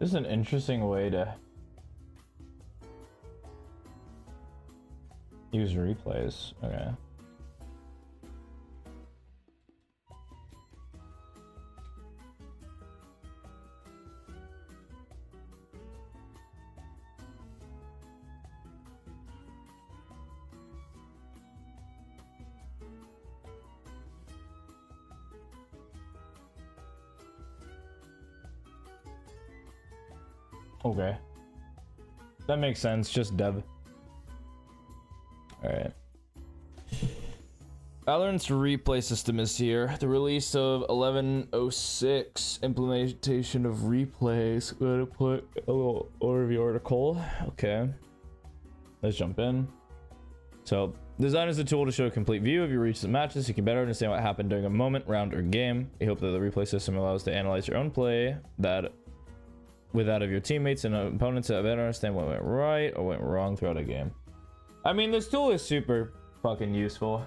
This is an interesting way to use replays. Okay. Okay. That makes sense, just dev. Alright. Valorant's replay system is here. The release of 11.06 implementation of replays. I'm gonna put a little overview article. Okay. Let's jump in. So, design is a tool to show a complete view of your recent matches. You can better understand what happened during a moment, round, or game. We hope that the replay system allows to analyze your own play with that of your teammates and opponents to better understand what went right or went wrong throughout a game. I mean, this tool is super fucking useful.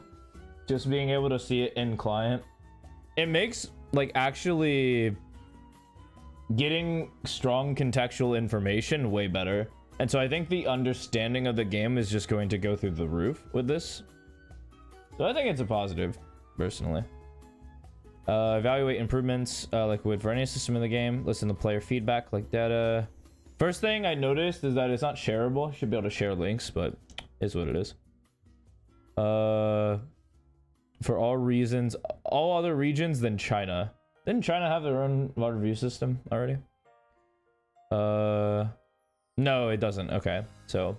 Just being able to see it in client. It makes, like, actually getting strong contextual information way better. And so I think the understanding of the game is just going to go through the roof with this. So I think it's a positive, personally. Evaluate improvements like we would for any system in the game. Listen to player feedback like data. First thing I noticed is that it's not shareable. Should be able to share links, but is what it is. For all reasons, all other regions than China. Didn't China have their own water review system already? No, it doesn't. Okay, so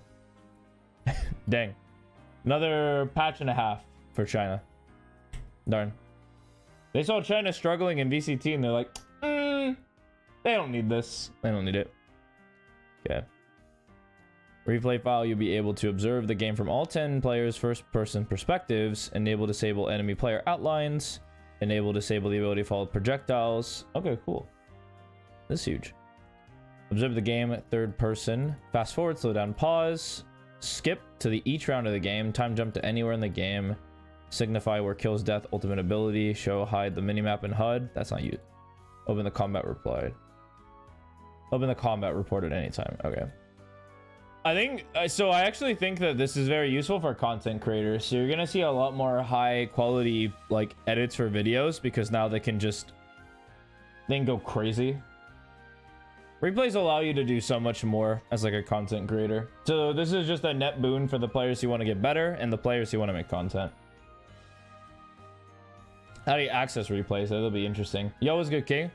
dang, another patch and a half for China. Darn. They saw China struggling in VCT and they're like, they don't need this. They don't need it. Okay. Replay file, you'll be able to observe the game from all 10 players' first-person perspectives. Enable disable enemy player outlines. Enable disable the ability to follow projectiles. Okay, cool. This is huge. Observe the game at third person. Fast forward, slow down, pause. Skip to each round of the game. Time jump to anywhere in the game. Signify where kills, death, ultimate ability. Show, hide the minimap and HUD. That's not you. Open the combat reply. Open the combat report at any time. Okay. I think, so I actually think that this is very useful for content creators. So you're going to see a lot more high quality, like, edits for videos because now they can go crazy. Replays allow you to do so much more as like a content creator. So this is just a net boon for the players who want to get better and the players who want to make content. How do you access replays? That'll be interesting. Yo, what's good, King?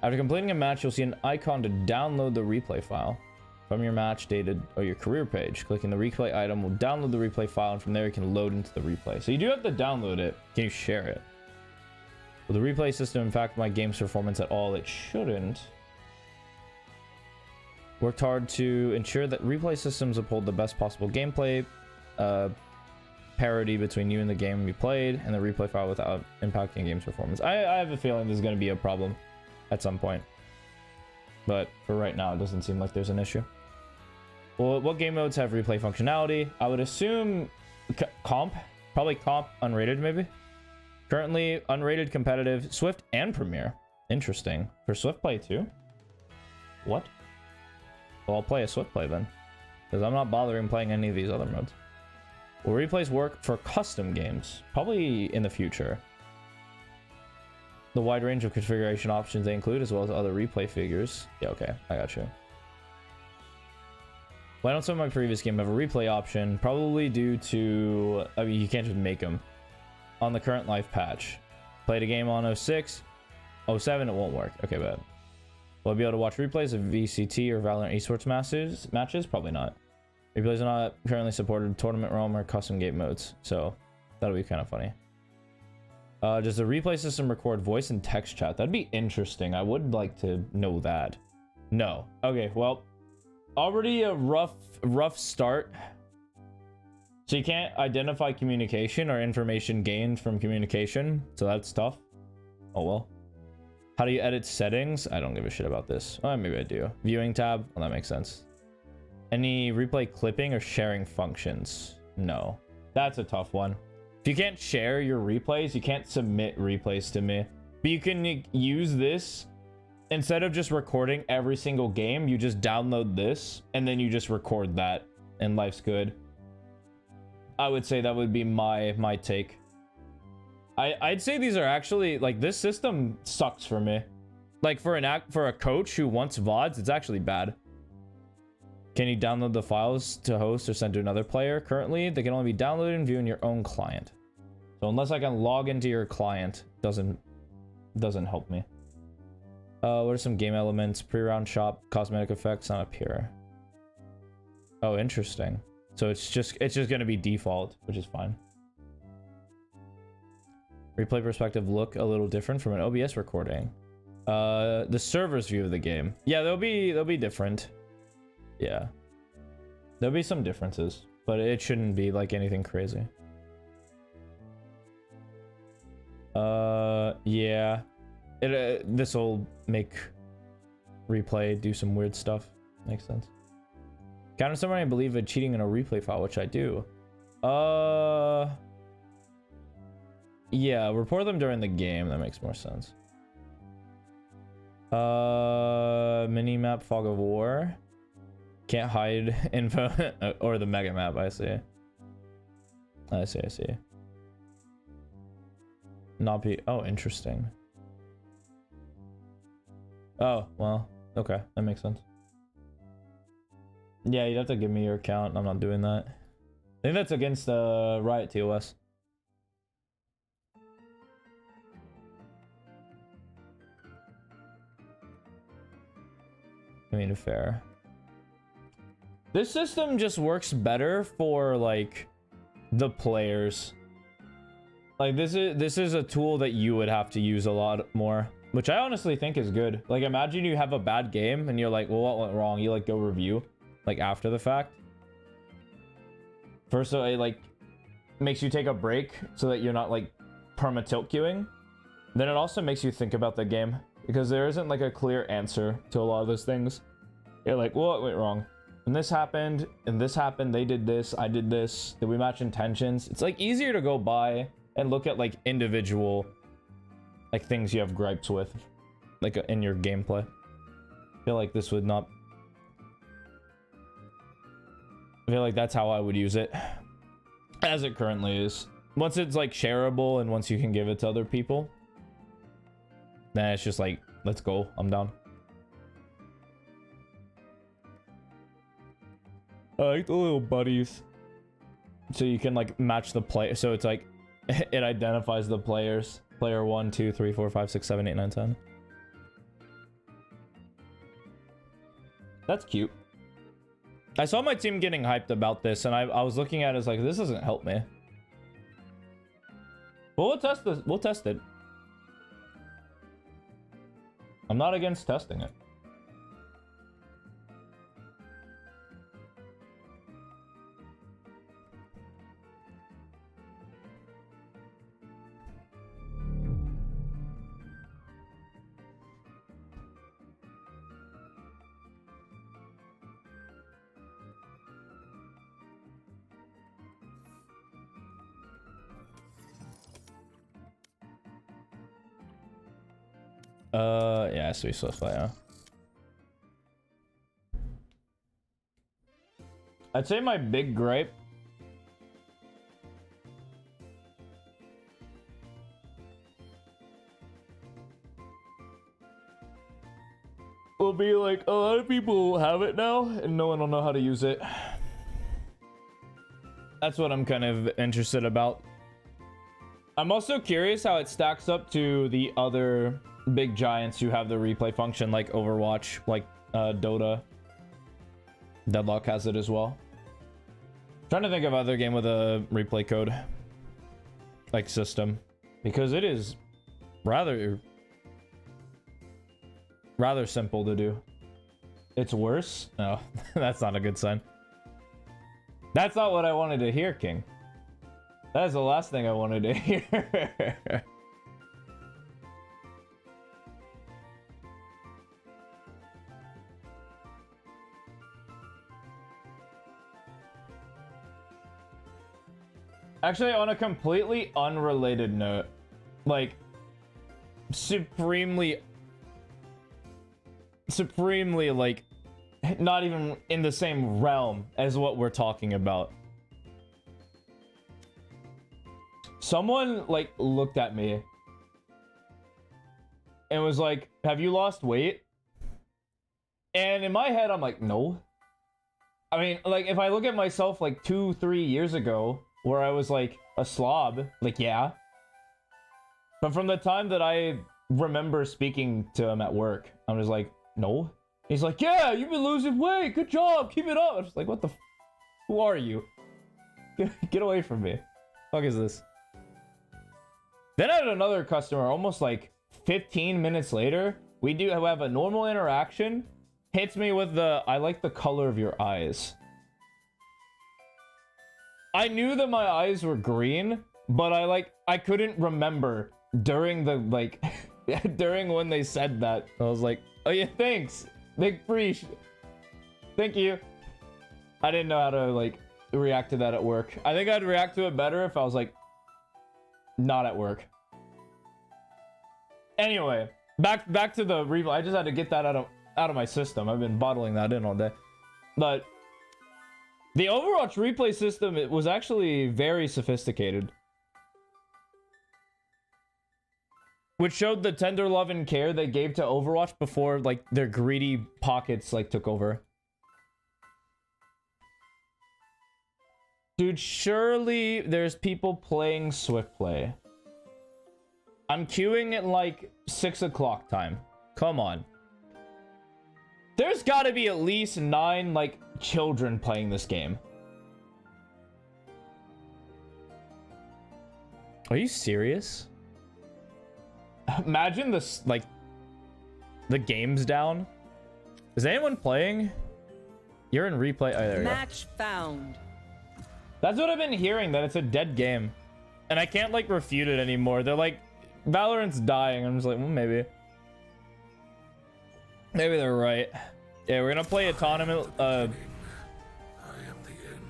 After completing a match, you'll see an icon to download the replay file from your match, dated, or your career page. Clicking the replay item will download the replay file, and from there you can load into the replay. So you do have to download it. Can you share it? Will the replay system impact my game's performance at all? It shouldn't. Worked hard to ensure that replay systems uphold the best possible gameplay parity between you and the game you played and the replay file without impacting game's performance. I have a feeling there's going to be a problem at some point, but for right now it doesn't seem like there's an issue. Well, what game modes have replay functionality? I would assume comp, probably comp, unrated maybe. Currently unrated, competitive, Swift, and Premier. Interesting. For Swift play too? What? Well, I'll play a Swift play then, because I'm not bothering playing any of these other modes. Will replays work for custom games? Probably in the future. The wide range of configuration options they include, as well as other replay figures. Yeah, okay, I got you. Why don't some of my previous game have a replay option? Probably due to, I mean, you can't just make them. On the current live patch. Played a game on 06, 07, it won't work. Okay, bad. Will I be able to watch replays of VCT or Valorant esports matches? Probably not. Replays are not currently supported tournament realm or custom game modes, so that'll be kind of funny. Does the replay system record voice and text chat? That'd be interesting. I would like to know that. No. Okay, well, already a rough start. So you can't identify communication or information gained from communication, so that's tough. Oh well. How do you edit settings? I don't give a shit about this. Oh, maybe I do. Viewing tab? Well, that makes sense. Any replay clipping or sharing functions? No. That's a tough one. If you can't share your replays, you can't submit replays to me. But you can use this instead of just recording every single game, you just download this and then you just record that and life's good. I would say that would be my take. I'd say these are actually, like, this system sucks for me. Like, for a coach who wants VODs, it's actually bad. Can you download the files to host or send to another player? Currently, they can only be downloaded and viewed in your own client. So unless I can log into your client, doesn't help me. What are some game elements? Pre-round shop, cosmetic effects, not up here. Oh, interesting. So it's just gonna be default, which is fine. Replay perspective look a little different from an OBS recording. The server's view of the game. Yeah, they'll be different. Yeah. There'll be some differences, but it shouldn't be like anything crazy. Yeah. This will make replay do some weird stuff. Makes sense. Counter someone I believe in cheating in a replay file, which I do. Yeah, report them during the game. That makes more sense. Minimap Fog of War. Can't hide info. Or the mega map, I see. I see. Not be. Oh, interesting. Oh, well, okay. That makes sense. Yeah, you'd have to give me your account. I'm not doing that. I think that's against Riot TOS. I mean, fair. This system just works better for, like, the players. Like, this is a tool that you would have to use a lot more, which I honestly think is good. Like, imagine you have a bad game and you're like, well, what went wrong? You, like, go review, like, after the fact. First, it, like, makes you take a break so that you're not, like, perma-tilt queuing. Then it also makes you think about the game, because there isn't, like, a clear answer to a lot of those things. You're like, well, what went wrong? And this happened, they did this, I did this, did we match intentions? It's, like, easier to go by and look at, like, individual, like, things you have gripes with, like, in your gameplay. I feel like this would not... I feel like that's how I would use it, as it currently is. Once it's, like, shareable and once you can give it to other people, then it's just like, let's go, I'm down. I like the little buddies. So you can, like, match the play. So it's like, it identifies the players. Player 1, 2, 3, 4, 5, 6, 7, 8, 9, 10. That's cute. I saw my team getting hyped about this, and I was looking at it as like, this doesn't help me. But we'll test this. We'll test it. I'm not against testing it. Yeah, so we still fire. I'd say my big gripe will be like, a lot of people have it now and no one will know how to use it. That's what I'm kind of interested about. I'm also curious how it stacks up to the other big giants who have the replay function, like Overwatch, like Dota. Deadlock has it as well. Trying to think of other game with a replay code, like, system, because it is rather simple to do. It's worse? No, that's not a good sign. That's not what I wanted to hear, King. That is the last thing I wanted to hear. Actually, on a completely unrelated note, like, supremely supremely, like, not even in the same realm as what we're talking about. Someone, like, looked at me and was like, have you lost weight? And in my head, I'm like, no. I mean, like, if I look at myself, like, 2-3 years ago, where I was, like, a slob, like, yeah. But from the time that I remember speaking to him at work, I'm just like, no. He's like, yeah, you've been losing weight. Good job. Keep it up. I was like, what the who are you? Get away from me. Fuck is this? Then I had another customer almost like 15 minutes later. We do have a normal interaction. Hits me with the, I like the color of your eyes. I knew that my eyes were green, but I couldn't remember during the, like, during when they said that. I was like, oh yeah, thanks. Big preach. Thank you. I didn't know how to, like, react to that at work. I think I'd react to it better if I was, like, not at work. Anyway, back to the replay. I just had to get that out of my system. I've been bottling that in all day. But the Overwatch replay system, it was actually very sophisticated. Which showed the tender love and care they gave to Overwatch before, like, their greedy pockets, like, took over. Dude, surely there's people playing Swift Play. I'm queuing at, like, 6 o'clock time. Come on. There's gotta be at least 9, like, children playing this game. Are you serious? Imagine this, like, the game's down. Is anyone playing? You're in replay. Oh, there we go. Match found. That's what I've been hearing, that it's a dead game. And I can't, like, refute it anymore. They're like, Valorant's dying. I'm just like, well, maybe. Maybe they're right. Yeah, we're gonna play autonomous,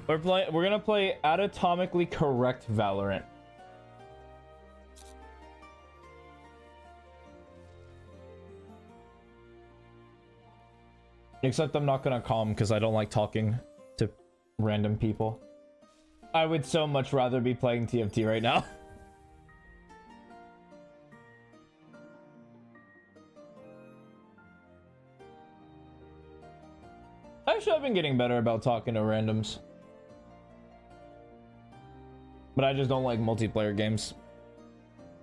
we're gonna play anatomically correct Valorant. Except I'm not gonna call him because I don't like talking to random people. I would so much rather be playing TFT right now. Actually, I've been getting better about talking to randoms. But I just don't like multiplayer games.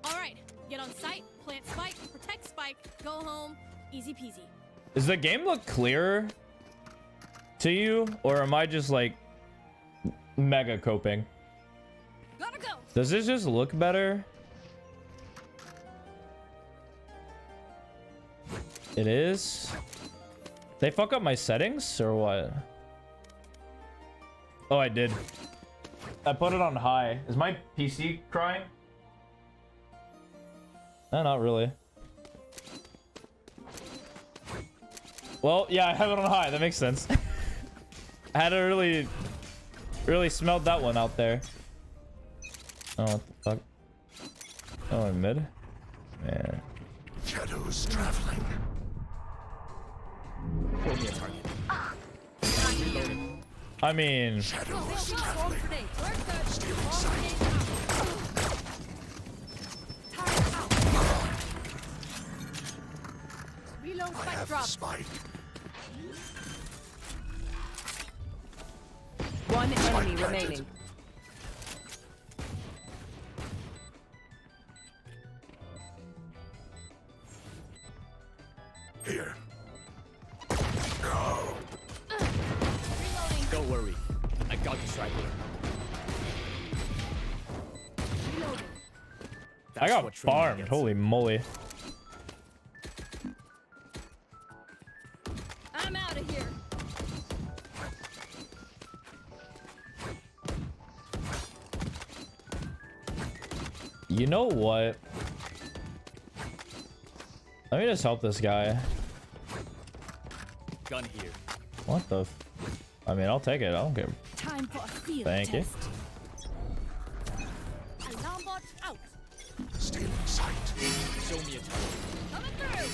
Alright, get on site, plant spike, protect spike, go home, easy peasy. Does the game look clearer to you? Or am I just like mega coping? Gotta go! Does this just look better? It is? They fuck up my settings or what? Oh, I did. I put it on high. Is my PC crying? No, not really. Well, yeah, I have it on high. That makes sense. I had to really smelled that one out there. Oh, what the fuck? Oh, I'm mid? Yeah. Shadows traveling. I mean, Shadows traveling. Stealing sight. Reload I spike have the drop. spike. One enemy planted. remaining. Here. Reloading. Don't worry, I got this right here. Reloading. I That's got what training farmed. gets. Holy moly. I'm out of here. You know what? Let me just help this guy. Gun here. What the I mean, I'll take it. I don't care. Time for a field Thank you. test. Alarm bot out. Stealing sight. Show me a target. Coming through.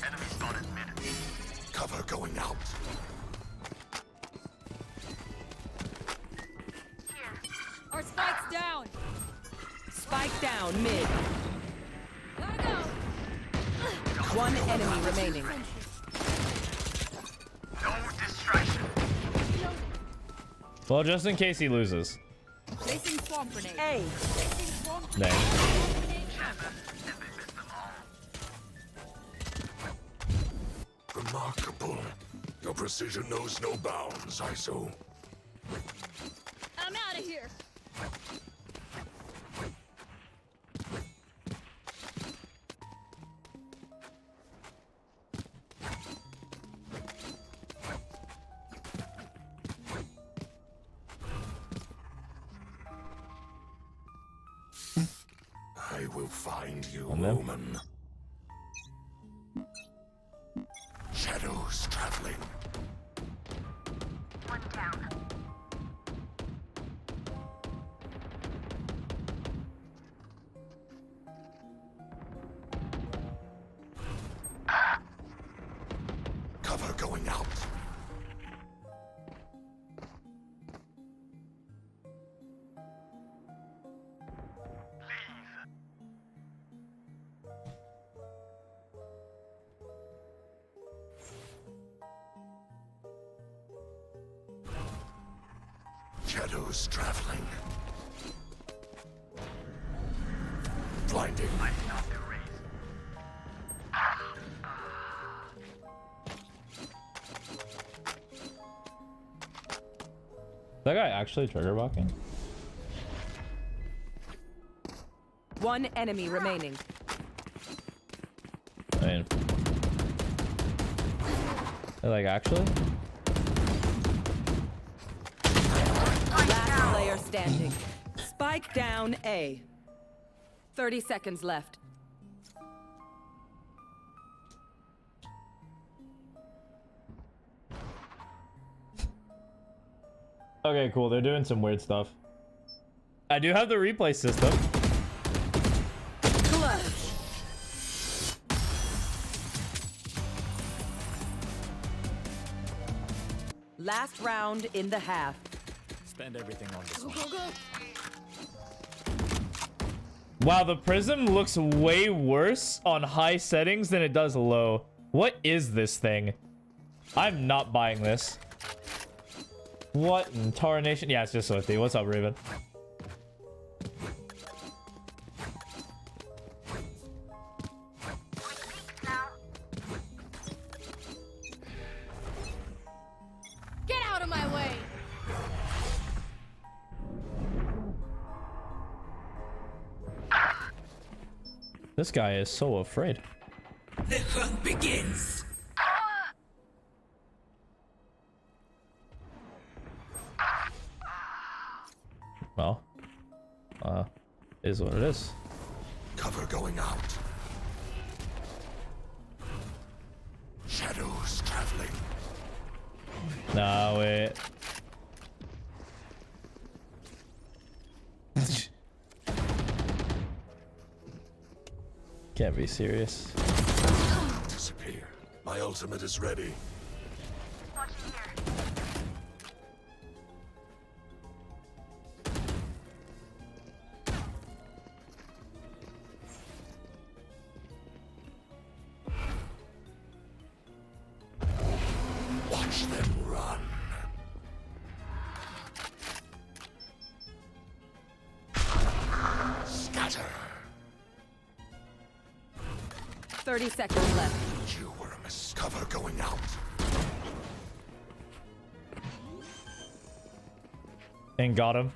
Enemy spotted mid. Cover going out. Our spike's down. Spike down mid. Gotta go. One enemy remaining. Well, just in case he loses. Placing swamp grenade. A. Placing swamp Dang. grenade. Remarkable. Your precision knows no bounds, ISO. I'm out of here. I will find you, On them. Roman. Shadows traveling. One down. Cover going out. Shadows traveling. Blinding. That guy actually trigger blocking? One enemy remaining. I mean, like actually? Last player standing. Spike down A. 30 seconds left. Okay, cool. They're doing some weird stuff. I do have the replay system. Clutch. Last round in the half. Spend everything on this Go, one. go, go. Wow, the prism looks way worse on high settings than it does low. What is this thing? I'm not buying this. What in tarnation? Yeah, it's just Swifty. What's up, Raven? Get out of my way. This guy is so afraid. The hunt begins. Well, is what it is. Cover going out. Shadows traveling. Nah, wait. Can't be serious. Disappear. My ultimate is ready. Watching here. Watch them run. Scatter. 30 seconds left. You were a cover going out. And got him.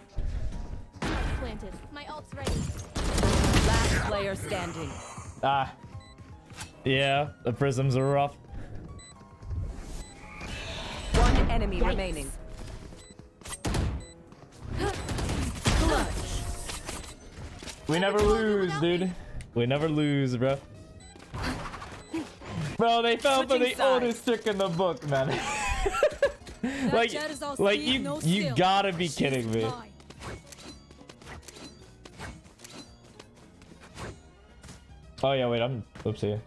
Planted. My ult's ready. Last player standing. Ah. Yeah, the prisms are rough. One enemy remaining. Clutch. We never lose, dude. We never lose, bro. Bro, they fell for the Switching sides. oldest trick in the book, man. like, Jet is all like speed, no you skill. gotta be She's kidding me. mine. Oh yeah, wait, I'm oopsie.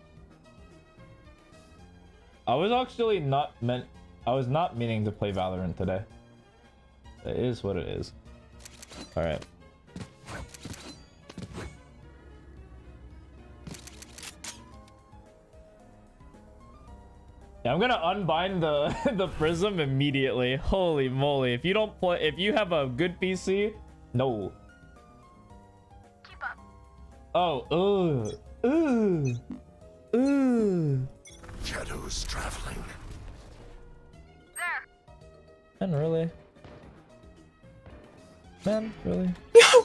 I was actually not meant. I was not meaning to play Valorant today. It is what it is. All right. Yeah, I'm gonna unbind the the prism immediately. Holy moly! If you don't play, if you have a good PC, no. Keep up. Oh, Shadows traveling. There. man, really? Man, really?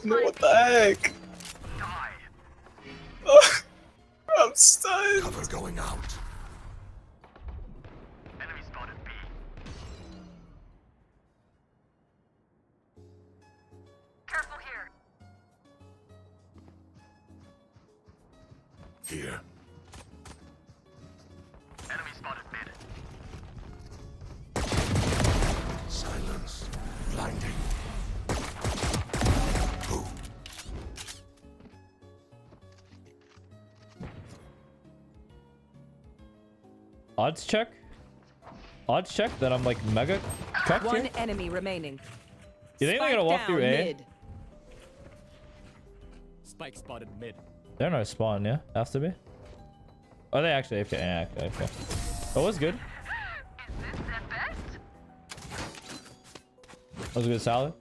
No, what the heck? I'm stunned. Cover going out. Enemy spotted B. Careful here. Here. Enemy spotted mid. Silence. Blinding. Who? Odds check? Odds check that I'm like mega cocked One here? enemy remaining. You think they're Spike gonna walk down through A? mid. Spike spotted mid. They're not spawn, yeah? Has to be. Are they actually AFK? Yeah, AFK. That was good. Is this the best? That was a good salad.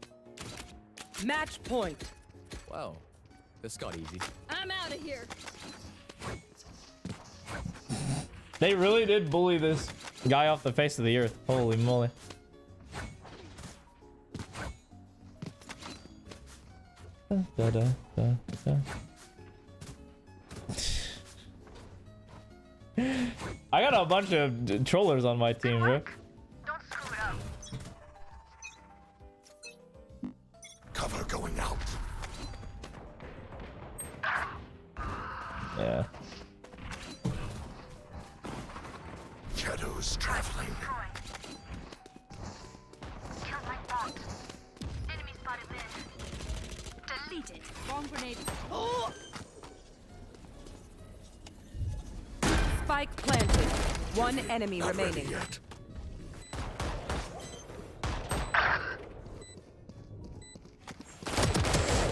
Match point. Wow, this got easy. I'm out of here. They really did bully this guy off the face of the earth. Holy moly. Da, da, da, da. I got a bunch of trollers on my team, bro. Don't screw it up. Cover going out. Yeah. Shadows traveling. Troy. Kill my bot. Enemy spotted mid. Delete it. Bomb grenade. Oh! Spike planted. One enemy Not ready remaining. yet.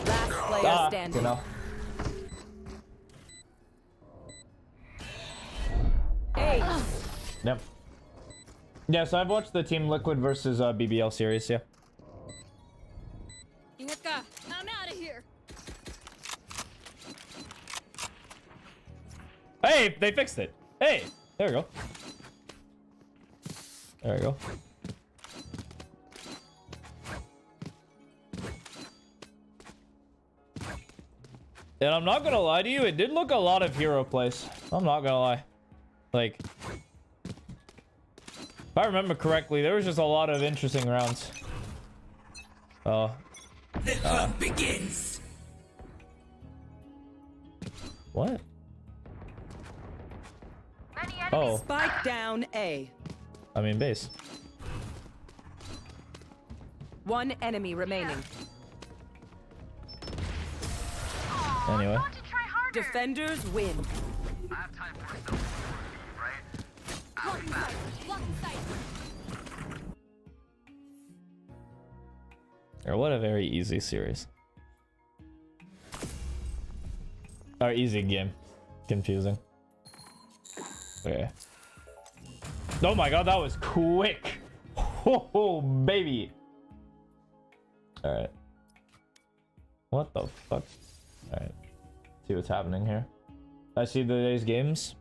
Last player standing. You know. Ace. Yep. Yeah, so I've watched the Team Liquid versus BBL series, yeah. Inga, I'm out of here. Hey, they fixed it. Hey, there we go. There we go. And I'm not gonna lie to you, it did look a lot of hero plays. I'm not gonna lie. Like, if I remember correctly, there was just a lot of interesting rounds. Oh. The hunt begins. What? Many enemies. Oh, Spike down A. I mean base. One enemy remaining. Anyway. Want to try harder? Defenders win. I have time for some right? Blocking sight. Blocking sight. Or what a very easy series. Or easy game. Confusing. Okay. Oh my god, that was quick. Oh, baby. Alright. What the fuck? Alright. See what's happening here. I see today's games.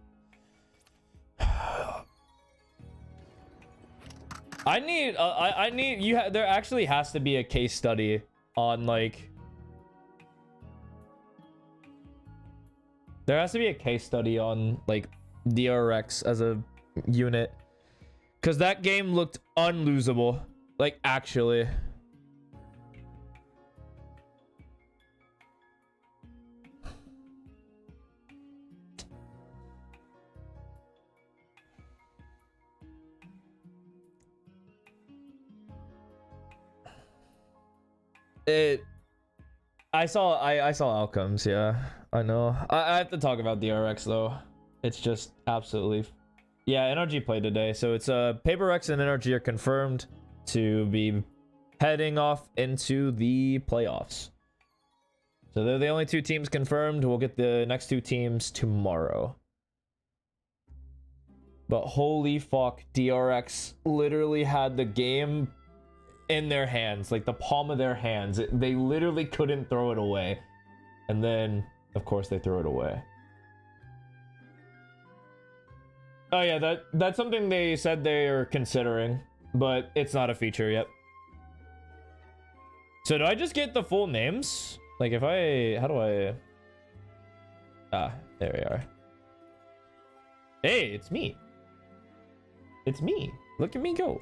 I need there actually has to be a case study on like there has to be a case study on like DRX as a unit, because that game looked unlosable, like actually. I saw outcomes, yeah. I know. I have to talk about DRX though. It's just absolutely Yeah, NRG played today. So it's Paper Rex and NRG are confirmed to be heading off into the playoffs. So they're the only two teams confirmed. We'll get the next two teams tomorrow. But holy fuck, DRX literally had the game in their hands, like the palm of their hands. They literally couldn't throw it away. And then, of course, they threw it away. Oh yeah, that's something they said they are considering, but it's not a feature yet. So do I just get the full names? Like if I, how do I? Ah, there we are. Hey, it's me. It's me. Look at me go.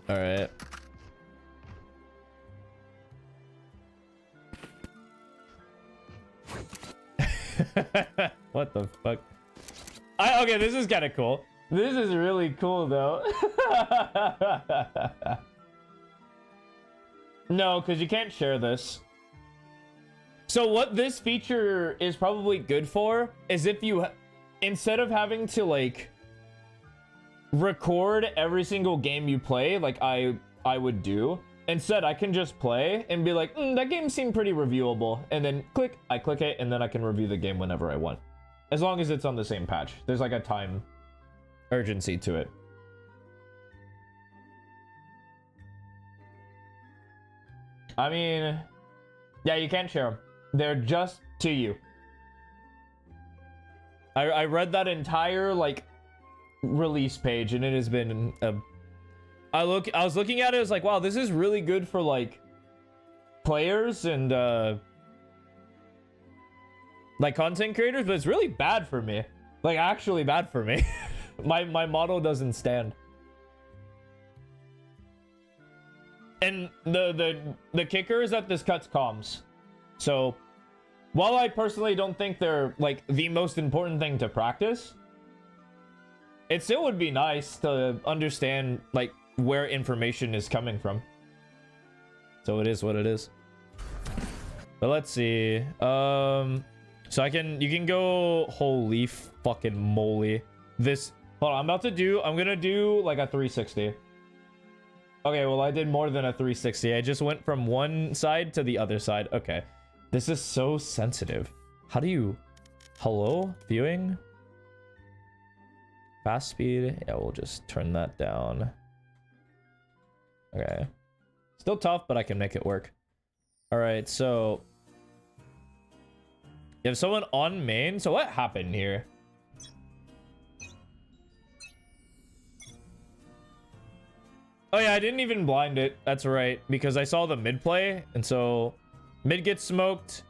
All right. What the fuck? Okay, this is kind of cool. This is really cool though. No, because you can't share this. So what this feature is probably good for is if you, instead of having to like record every single game you play, like I would do, instead I can just play and be like, that game seemed pretty reviewable, and then I click it, and then I can review the game whenever I want, as long as it's on the same patch. There's like a time urgency to it. I mean, yeah, you can't share them. They're just to you. I read that entire like release page, and it has been a, I was looking at it, it's like, wow, this is really good for like players and like content creators, but it's really bad for me. Like actually bad for me. my model doesn't stand. And the kicker is that this cuts comms. So while I personally don't think they're like the most important thing to practice, it still would be nice to understand like where information is coming from. So it is what it is. But let's see. So you can go, holy fucking moly. This, hold on, I'm gonna do like a 360. Okay, well I did more than a 360. I just went from one side to the other side. Okay. This is so sensitive. How do you, hello, viewing? Fast speed, yeah, we'll just turn that down. Okay. Still tough, but I can make it work. All right, so you have someone on main. So what happened here? Oh yeah, I didn't even blind it. That's right, because I saw the mid play, and so mid gets smoked.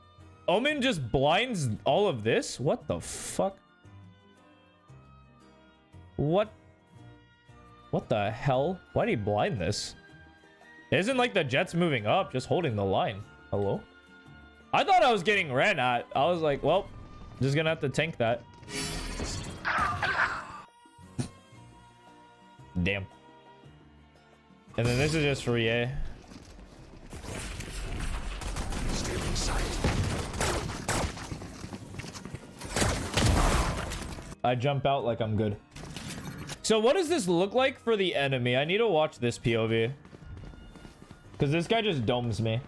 Omen just blinds all of this? What the fuck? What the hell? Why did he blind this? It isn't like the Jet's moving up, just holding the line. Hello? I thought I was getting ran at. I was like, well, just gonna have to tank that. Damn. And then this is just for EA. Stealing sight. I jump out like I'm good. So what does this look like for the enemy? I need to watch this POV. Because this guy just domes me.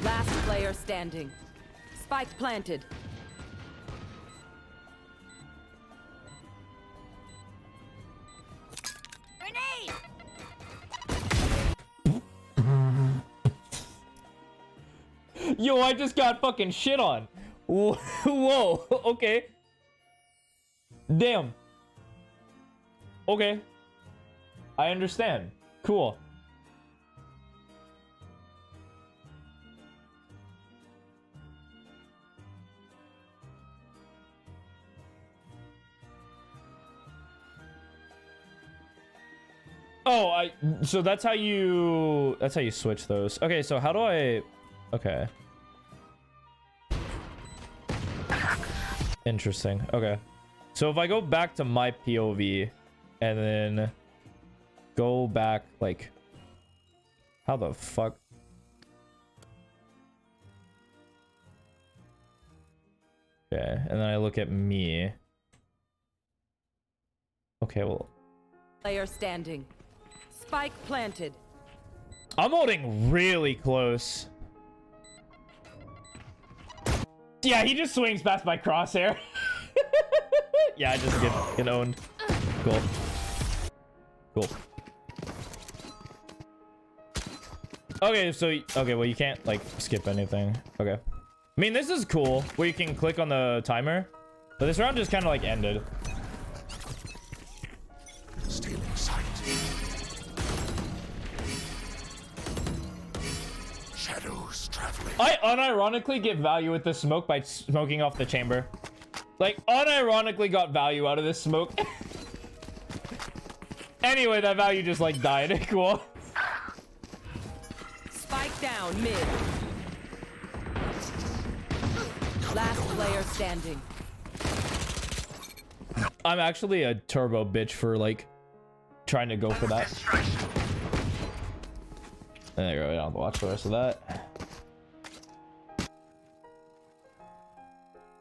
Last player standing. Spike planted. Grenade! Yo, I just got fucking shit on. Whoa, okay. Damn. Okay. I understand. Cool. Oh, so that's how you switch those. Okay, so how do I, okay. Interesting. Okay. So if I go back to my POV and then go back, like, how the fuck? Okay, and then I look at me. Okay, well, Player standing. Spike planted. I'm holding really close. Yeah, he just swings past my crosshair. Yeah, I just get owned. Cool. Cool. Okay, so okay, well you can't like skip anything. Okay. I mean, this is cool where you can click on the timer, but this round just kind of like ended. Stealing sight. Shadows traveling. I unironically get value with the smoke by smoking off the chamber. Like, unironically got value out of this smoke. Anyway, that value just like died. Cool. Spike down mid. Last player standing. I'm actually a turbo bitch for like trying to go for that. There you go. I don't have to watch the rest of that.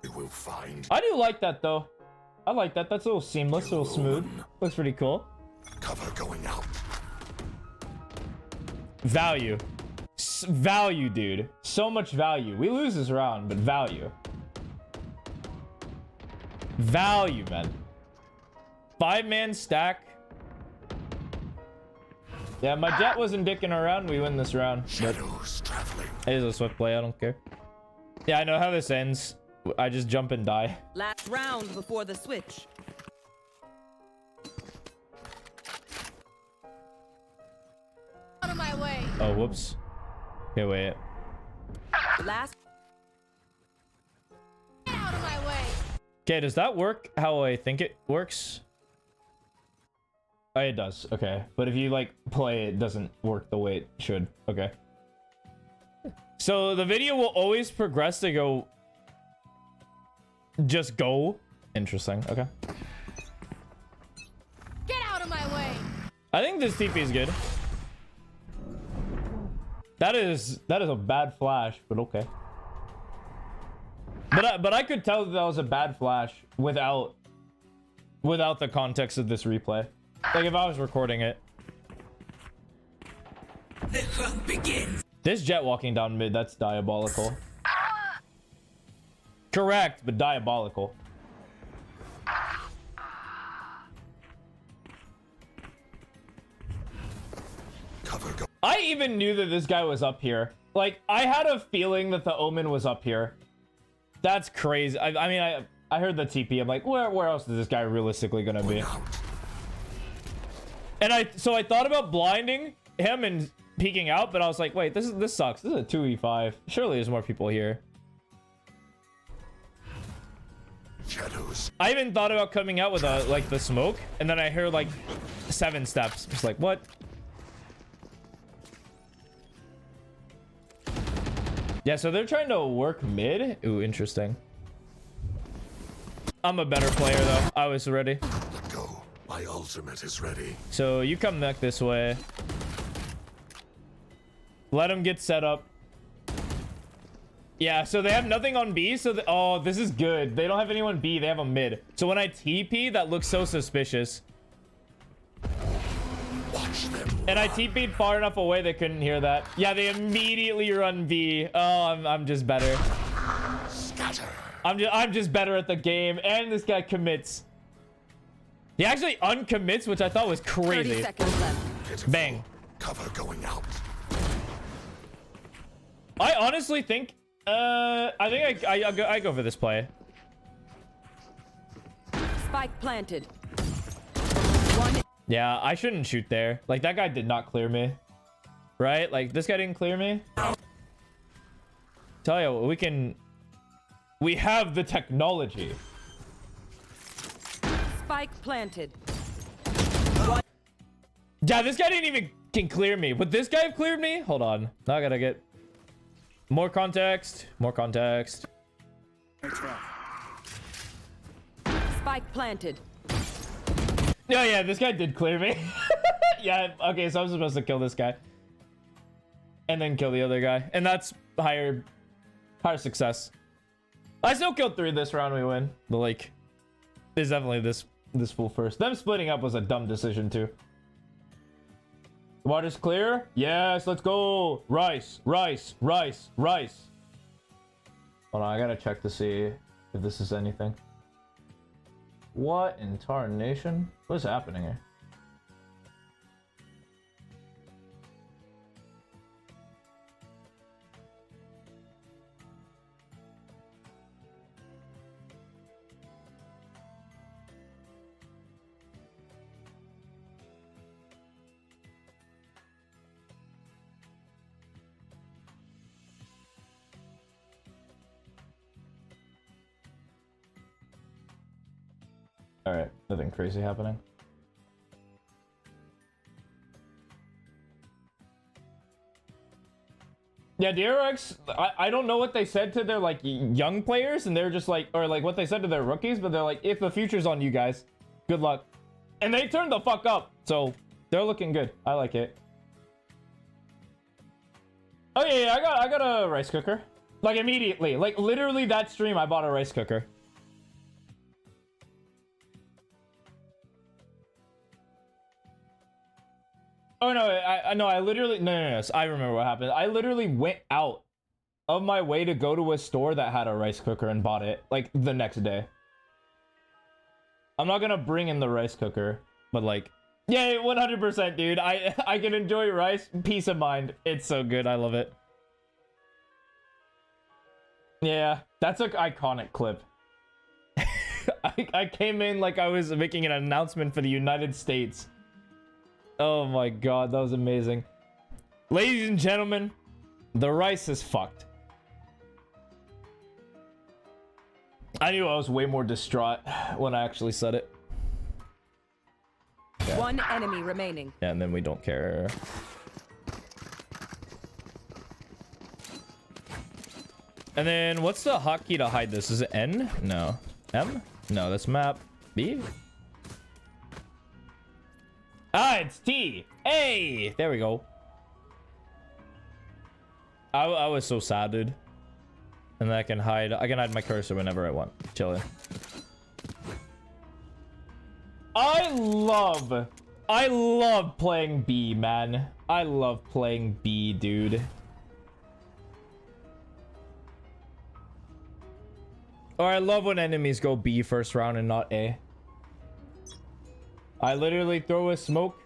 We will find I do like that though. I like that. That's a little seamless, a little smooth. Looks pretty cool. cover going out. Value. Value, dude. So much value. We lose this round, but value. Value, man. 5-man stack. Yeah, my jet wasn't dicking around. We win this round. Shadows traveling. It is a swift play. I don't care. Yeah, I know how this ends. I just jump and die. Last round before the switch. Out of my way. Oh, whoops. Okay, wait. Last. Get out of my way. Okay, does that work how I think it works? Oh, it does. Okay. But if you, like, play, it doesn't work the way it should. Okay. So the video will always progress to go... Just go. Interesting. Okay. Get out of my way. I think this TP is good. That is a bad flash, but okay. But I could tell that was a bad flash without the context of this replay. Like if I was recording it. The hunt begins. This jet walking down mid, that's diabolical. Correct, but diabolical. Cover go. I even knew that this guy was up here. Like, I had a feeling that the Omen was up here. That's crazy. I mean, I heard the TP. I'm like, where else is this guy realistically gonna be? And so I thought about blinding him and peeking out, but I was like, wait, this sucks. This is a 2v5. Surely there's more people here. Shadows. I even thought about coming out with like the smoke, and then I heard like 7 steps. Just like, what? Yeah, so they're trying to work mid. Ooh, interesting. I'm a better player though. I was ready. Let go. My ultimate is ready. So you come back this way. Let them get set up. Yeah, so they have nothing on B. So oh, this is good. They don't have anyone B. They have a mid. So when I TP, that looks so suspicious. Watch them. And I TP'd far enough away they couldn't hear that. Yeah, they immediately run B. Oh, I'm just better. Scatter. I'm just better at the game. And this guy commits. He actually uncommits, which I thought was 30 crazy. seconds left. Pitiful. Bang. Cover going out. I honestly think, I think I go for this play. Spike planted. Yeah, I shouldn't shoot there. Like, that guy did not clear me. Right? Like, this guy didn't clear me. Tell you, we have the technology. Spike planted. Yeah, this guy didn't even can clear me. Would this guy have cleared me? Hold on. Now I gotta get more context. More context. Spike planted. Yeah, this guy did clear me. Yeah, okay, so I'm supposed to kill this guy. And then kill the other guy. And that's higher success. I still killed 3 this round. We win. But like, there's definitely this full first. Them splitting up was a dumb decision too. Water's clear. Yes, let's go. Rice, rice, rice, rice. Hold on, I gotta check to see if this is anything. What in tarnation? What's happening here? Alright, nothing crazy happening. Yeah, DRX, I don't know what they said to their, like, young players, and they're just like, or, like, what they said to their rookies, but they're like, if the future's on you guys, good luck. And they turned the fuck up, so they're looking good. I like it. Oh, yeah, I got a rice cooker. Like, immediately. Like, literally that stream, I bought a rice cooker. Oh no, I literally no, I remember what happened. I literally went out of my way to go to a store that had a rice cooker and bought it like the next day. I'm not gonna bring in the rice cooker, but like, yeah, 100%, dude. I can enjoy rice, peace of mind. It's so good. I love it. Yeah, that's an iconic clip. I came in like I was making an announcement for the United States. Oh my god, that was amazing. Ladies and gentlemen, the rice is fucked. I knew I was way more distraught when I actually said it. Yeah. One enemy remaining. Yeah, and then we don't care. And then what's the hotkey to hide this? Is it N? No. M? No, that's map. B? Ah, it's T. Hey, there we go. I was so sad, dude. And then I can hide my cursor whenever I want. Chilling. I love playing B, man. I love playing B, dude. Or I love when enemies go B first round and not A. I literally throw a smoke.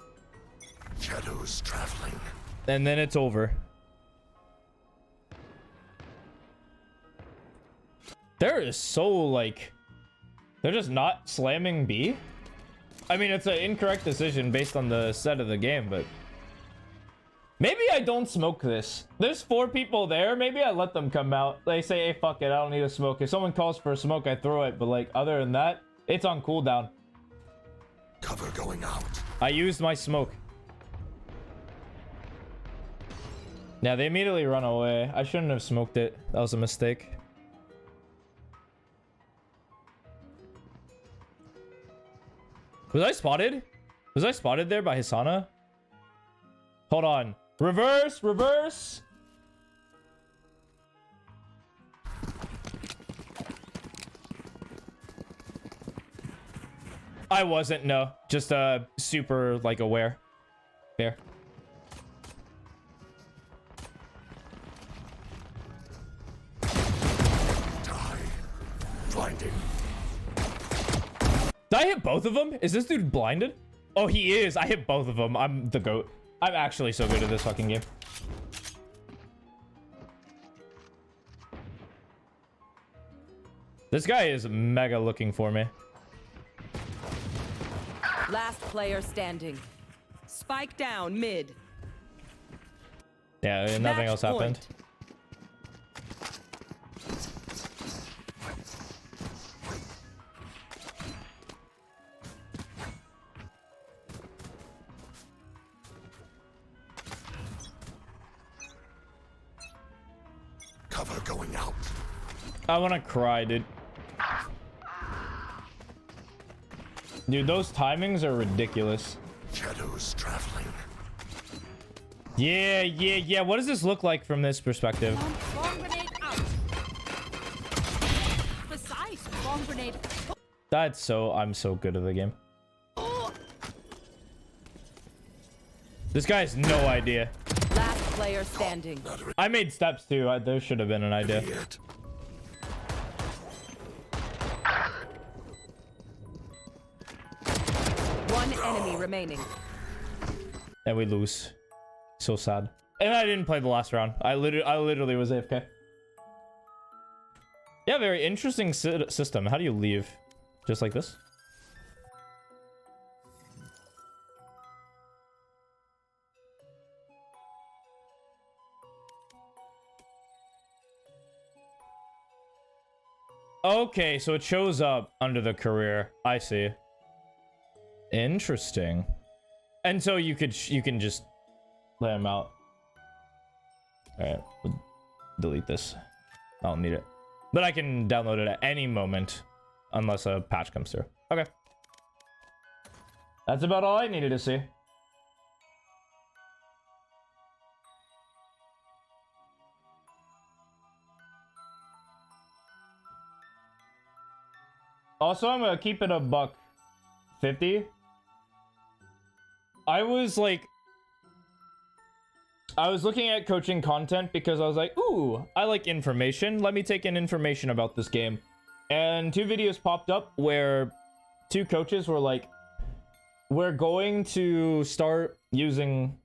Shadows traveling. And then it's over. There is so like, they're just not slamming B. I mean, it's an incorrect decision based on the set of the game, but maybe I don't smoke this. There's 4 people there. Maybe I let them come out. They say, hey, fuck it, I don't need a smoke. If someone calls for a smoke, I throw it. But like, other than that, it's on cooldown. Cover going out. I used my smoke. Yeah, they immediately run away. I shouldn't have smoked it. That was a mistake. Was I spotted? Was I spotted there by Hisana? Hold on. Reverse, reverse. I wasn't, no. Just super like aware. There. Die. Blinding. Did I hit both of them? Is this dude blinded? Oh, he is. I hit both of them. I'm the GOAT. I'm actually so good at this fucking game. This guy is mega looking for me. Last player standing. Spike down mid. Yeah, nothing else happened. Cover going out. I want to cry, dude. Dude, those timings are ridiculous. Shadows traveling. Yeah. What does this look like from this perspective? Bomb grenade out. That's so... I'm so good at the game. This guy has no idea. Last player standing. I made steps too. There should have been an idea. Yet. One enemy remaining. And we lose. So sad. And I didn't play the last round. I literally was AFK. Yeah, very interesting system. How do you leave? Just like this? Okay, so it shows up under the career. I see. Interesting. And so you can just let him out. All right, we'll delete this. I don't need it, but I can download it at any moment unless a patch comes through. Okay, that's about all I needed to see. Also, I'm gonna keep it a $150. I was looking at coaching content because I was like, ooh, I like information. Let me take in information about this game. And 2 videos popped up where 2 coaches were like, we're going to start using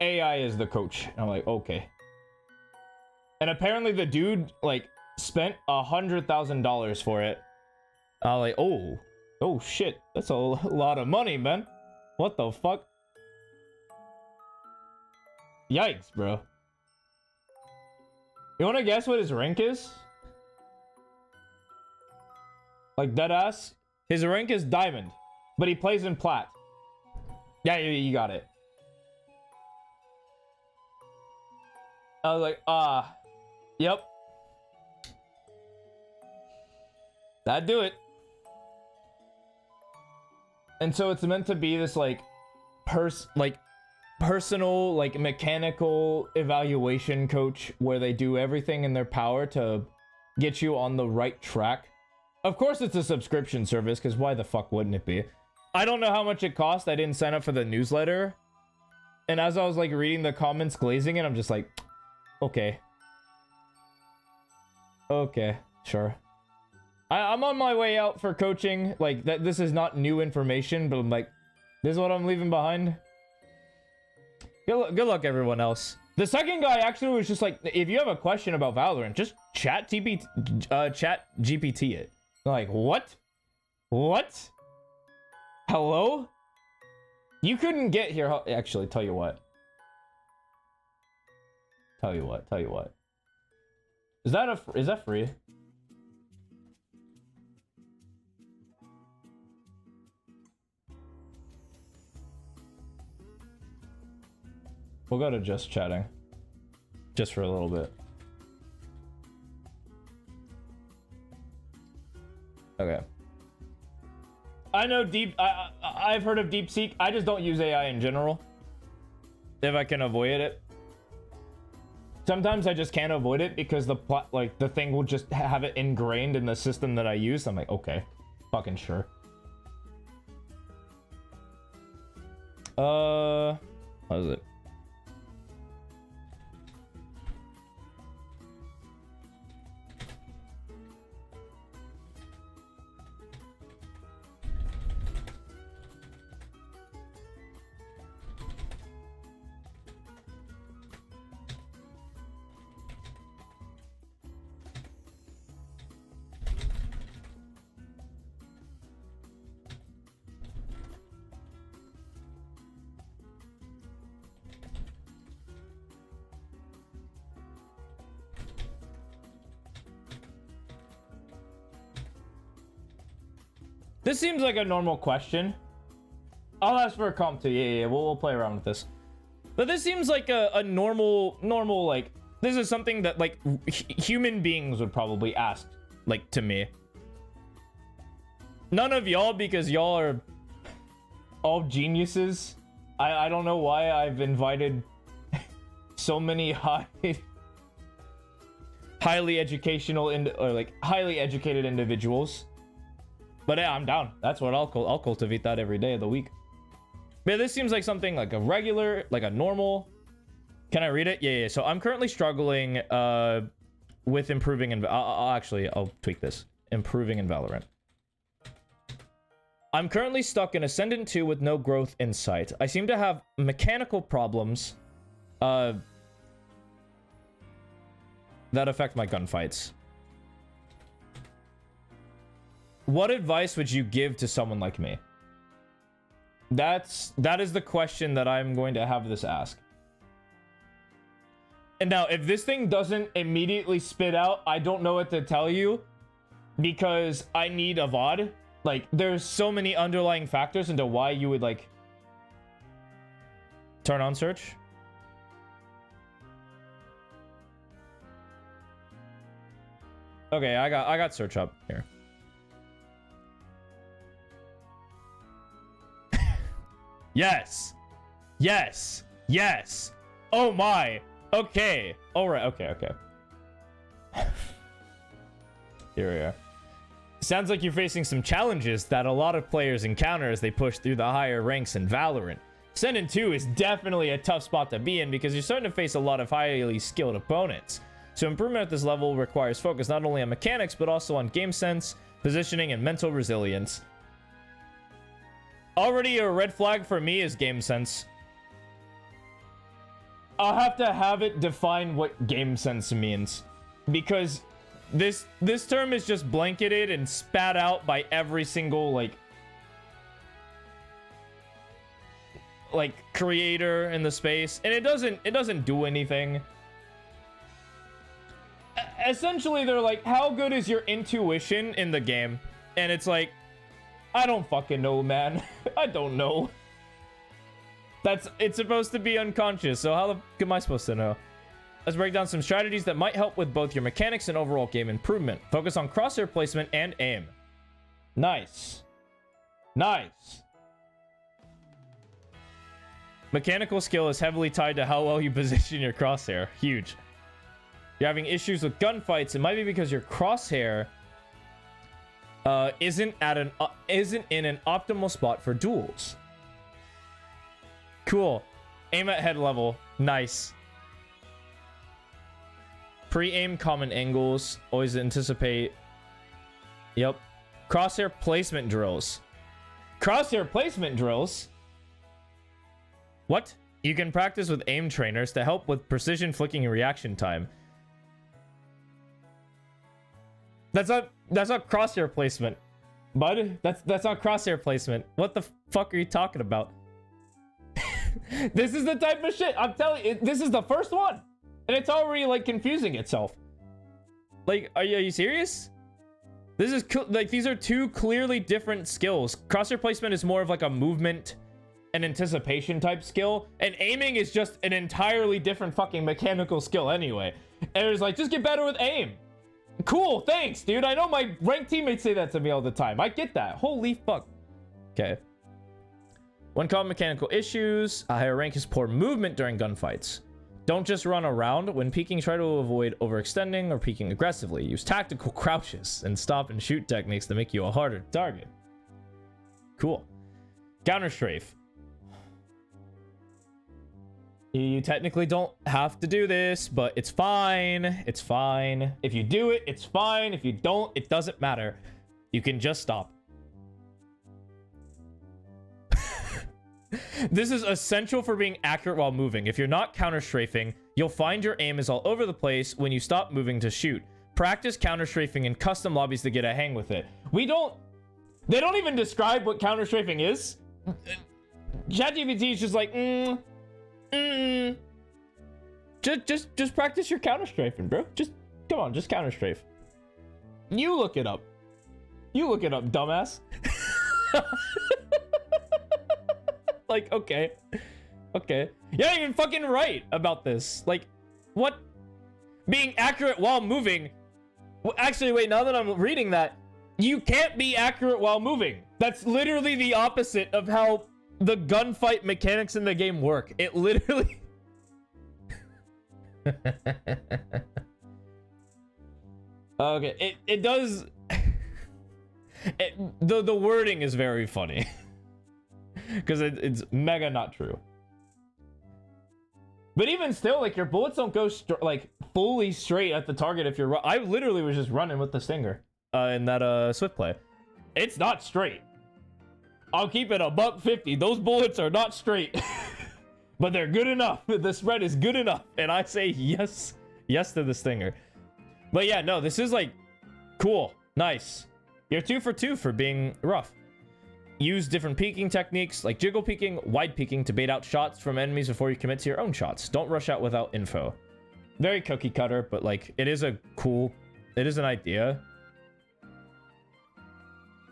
AI as the coach. And I'm like, okay. And apparently the dude like spent $100,000 for it. I was like, oh shit, that's a lot of money, man. What the fuck? Yikes, bro. You wanna guess what his rank is? Like, deadass? His rank is diamond, but he plays in plat. Yeah, you got it. I was like, yep. That'd do it. And so it's meant to be this like personal, like mechanical evaluation coach where they do everything in their power to get you on the right track. Of course it's a subscription service, because why the fuck wouldn't it be? I don't know how much it cost. I didn't sign up for the newsletter. And as I was like reading the comments glazing it, I'm just like, okay. Okay, sure. I'm on my way out for coaching. Like, this is not new information, but I'm like, this is what I'm leaving behind. Good luck, everyone else. The second guy actually was just like, if you have a question about Valorant, just chat GPT it. I'm like, what? What? Hello? You couldn't get here. Actually, tell you what. Tell you what. Is that free? We'll go to just chatting. Just for a little bit. Okay. I know I've heard of DeepSeek. I just don't use AI in general. If I can avoid it. Sometimes I just can't avoid it because the thing will just have it ingrained in the system that I use. I'm like, okay, fucking sure. What is it? This seems like a normal question. I'll ask for a comp too. Yeah. We'll play around with this. But this seems like a normal, like, this is something that, like, human beings would probably ask, like, to me. None of y'all, because y'all are all geniuses. I don't know why I've invited so many highly educational, highly educated individuals. But yeah, I'm down. That's what I'll cultivate that every day of the week. Man, this seems like something like a regular, like a normal. Can I read it? Yeah. So I'm currently struggling with improving in I'll tweak this. Improving in Valorant. I'm currently stuck in Ascendant 2 with no growth in sight. I seem to have mechanical problems that affect my gunfights. What advice would you give to someone like me? That is the question that I'm going to have this ask. And now, if this thing doesn't immediately spit out, I don't know what to tell you, because I need a VOD. Like, there's so many underlying factors into why you would, like, turn on search. Okay, I got search up here. Yes. Yes. Yes. Oh my. Okay. All right. Okay. Here we are. Sounds like you're facing some challenges that a lot of players encounter as they push through the higher ranks in Valorant. Ascendant 2 is definitely a tough spot to be in because you're starting to face a lot of highly skilled opponents. So improvement at this level requires focus not only on mechanics, but also on game sense, positioning, and mental resilience. Already a red flag for me is game sense. I'll have to have it define what game sense means, because this term is just blanketed and spat out by every single like creator in the space, and it doesn't do anything. Essentially, they're like, how good is your intuition in the game? And it's like, I don't fucking know, man. I don't know. It's supposed to be unconscious, so how the fuck am I supposed to know? Let's break down some strategies that might help with both your mechanics and overall game improvement. Focus on crosshair placement and aim. Nice. Nice. Mechanical skill is heavily tied to how well you position your crosshair. Huge. You're having issues with gunfights. It might be because your crosshair isn't in an optimal spot for duels. Cool. Aim at head level. Nice. Pre-aim common angles. Always anticipate. Yep. Crosshair placement drills. Crosshair placement drills? What? You can practice with aim trainers to help with precision flicking and reaction time. That's not crosshair placement, bud. That's not crosshair placement. What the fuck are you talking about? This is the type of shit I'm telling you. This is the first one, and it's already like confusing itself. Like, are you serious? This is like, these are two clearly different skills. Crosshair placement is more of like a movement and anticipation type skill, and aiming is just an entirely different fucking mechanical skill anyway. And it's like, just get better with aim. Cool, thanks, dude. I know my ranked teammates say that to me all the time. I get that. Holy fuck. Okay. One common mechanical issues. A higher rank is poor movement during gunfights. Don't just run around. When peeking, try to avoid overextending or peeking aggressively. Use tactical crouches and stop and shoot techniques to make you a harder target. Cool. Counter strafe. You technically don't have to do this, but it's fine. It's fine. If you do it, it's fine. If you don't, it doesn't matter. You can just stop. This is essential for being accurate while moving. If you're not counter strafing, you'll find your aim is all over the place when you stop moving to shoot. Practice counter strafing in custom lobbies to get a hang with it. They don't even describe what counter strafing is. ChatGPT is just like, Just practice your counter strafing, bro. Just come on, just counter strafe. You look it up. You look it up, dumbass. Like, okay. Okay. You're not even fucking right about this. Like, what? Being accurate while moving. Well, actually, wait, now that I'm reading that, you can't be accurate while moving. That's literally the opposite of how the gunfight mechanics in the game work. It literally... Okay, it does... The wording is very funny. Because it's mega not true. But even still, like, your bullets don't go like fully straight at the target if you're I literally was just running with the Stinger in that Swift play. It's not straight. I'll keep it $150. Those bullets are not straight. But they're good enough. The spread is good enough. And I say yes to the Stinger. But yeah, no, this is like cool. Nice. You're 2 for 2 for being rough. Use different peeking techniques like jiggle peeking, wide peeking to bait out shots from enemies before you commit to your own shots. Don't rush out without info. Very cookie cutter, but like it is an idea.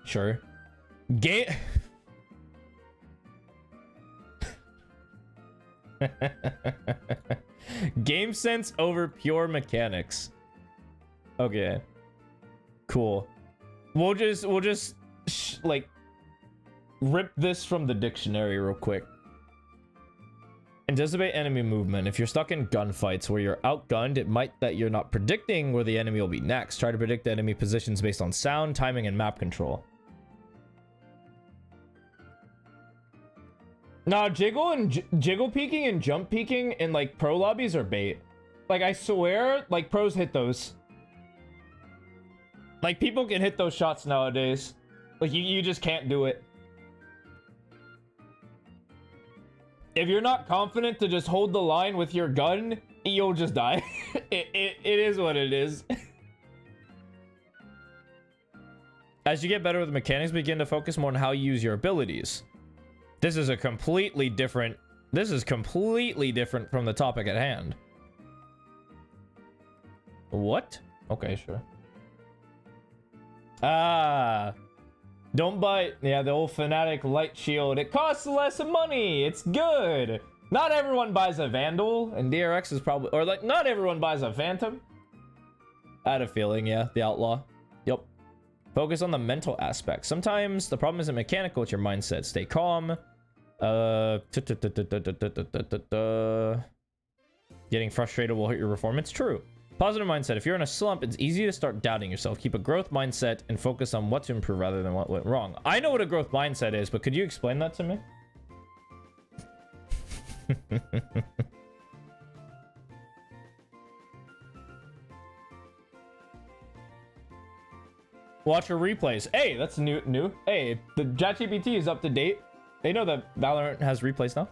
Sure. Game sense over pure mechanics. Okay. Cool. We'll just like rip this from the dictionary real quick. Anticipate enemy movement. If you're stuck in gunfights where you're outgunned, it might that you're not predicting where the enemy will be next. Try to predict the enemy positions based on sound, timing, and map control. Nah, jiggle peeking and jump peeking in like pro lobbies are bait. Like I swear, like pros hit those. Like people can hit those shots nowadays. Like you just can't do it. If you're not confident to just hold the line with your gun, you'll just die. It is what it is. As you get better with mechanics, begin to focus more on how you use your abilities. This is completely different from the topic at hand. What? Okay, sure. Don't buy, yeah, the old Fnatic light shield. It costs less money. It's good. Not everyone buys a Vandal, and DRX is probably, or like, not everyone buys a Phantom. I had a feeling, yeah, the Outlaw. Yep. Focus on the mental aspect. Sometimes the problem isn't mechanical, it's your mindset. Stay calm. Getting frustrated will hurt your performance. True. Positive mindset. If you're in a slump, it's easy to start doubting yourself. Keep a growth mindset and focus on what to improve rather than what went wrong. I know what a growth mindset is, but could you explain that to me? Watch your replays. Hey, that's new. Hey, the ChatGPT is up to date. They know that Valorant has replays now.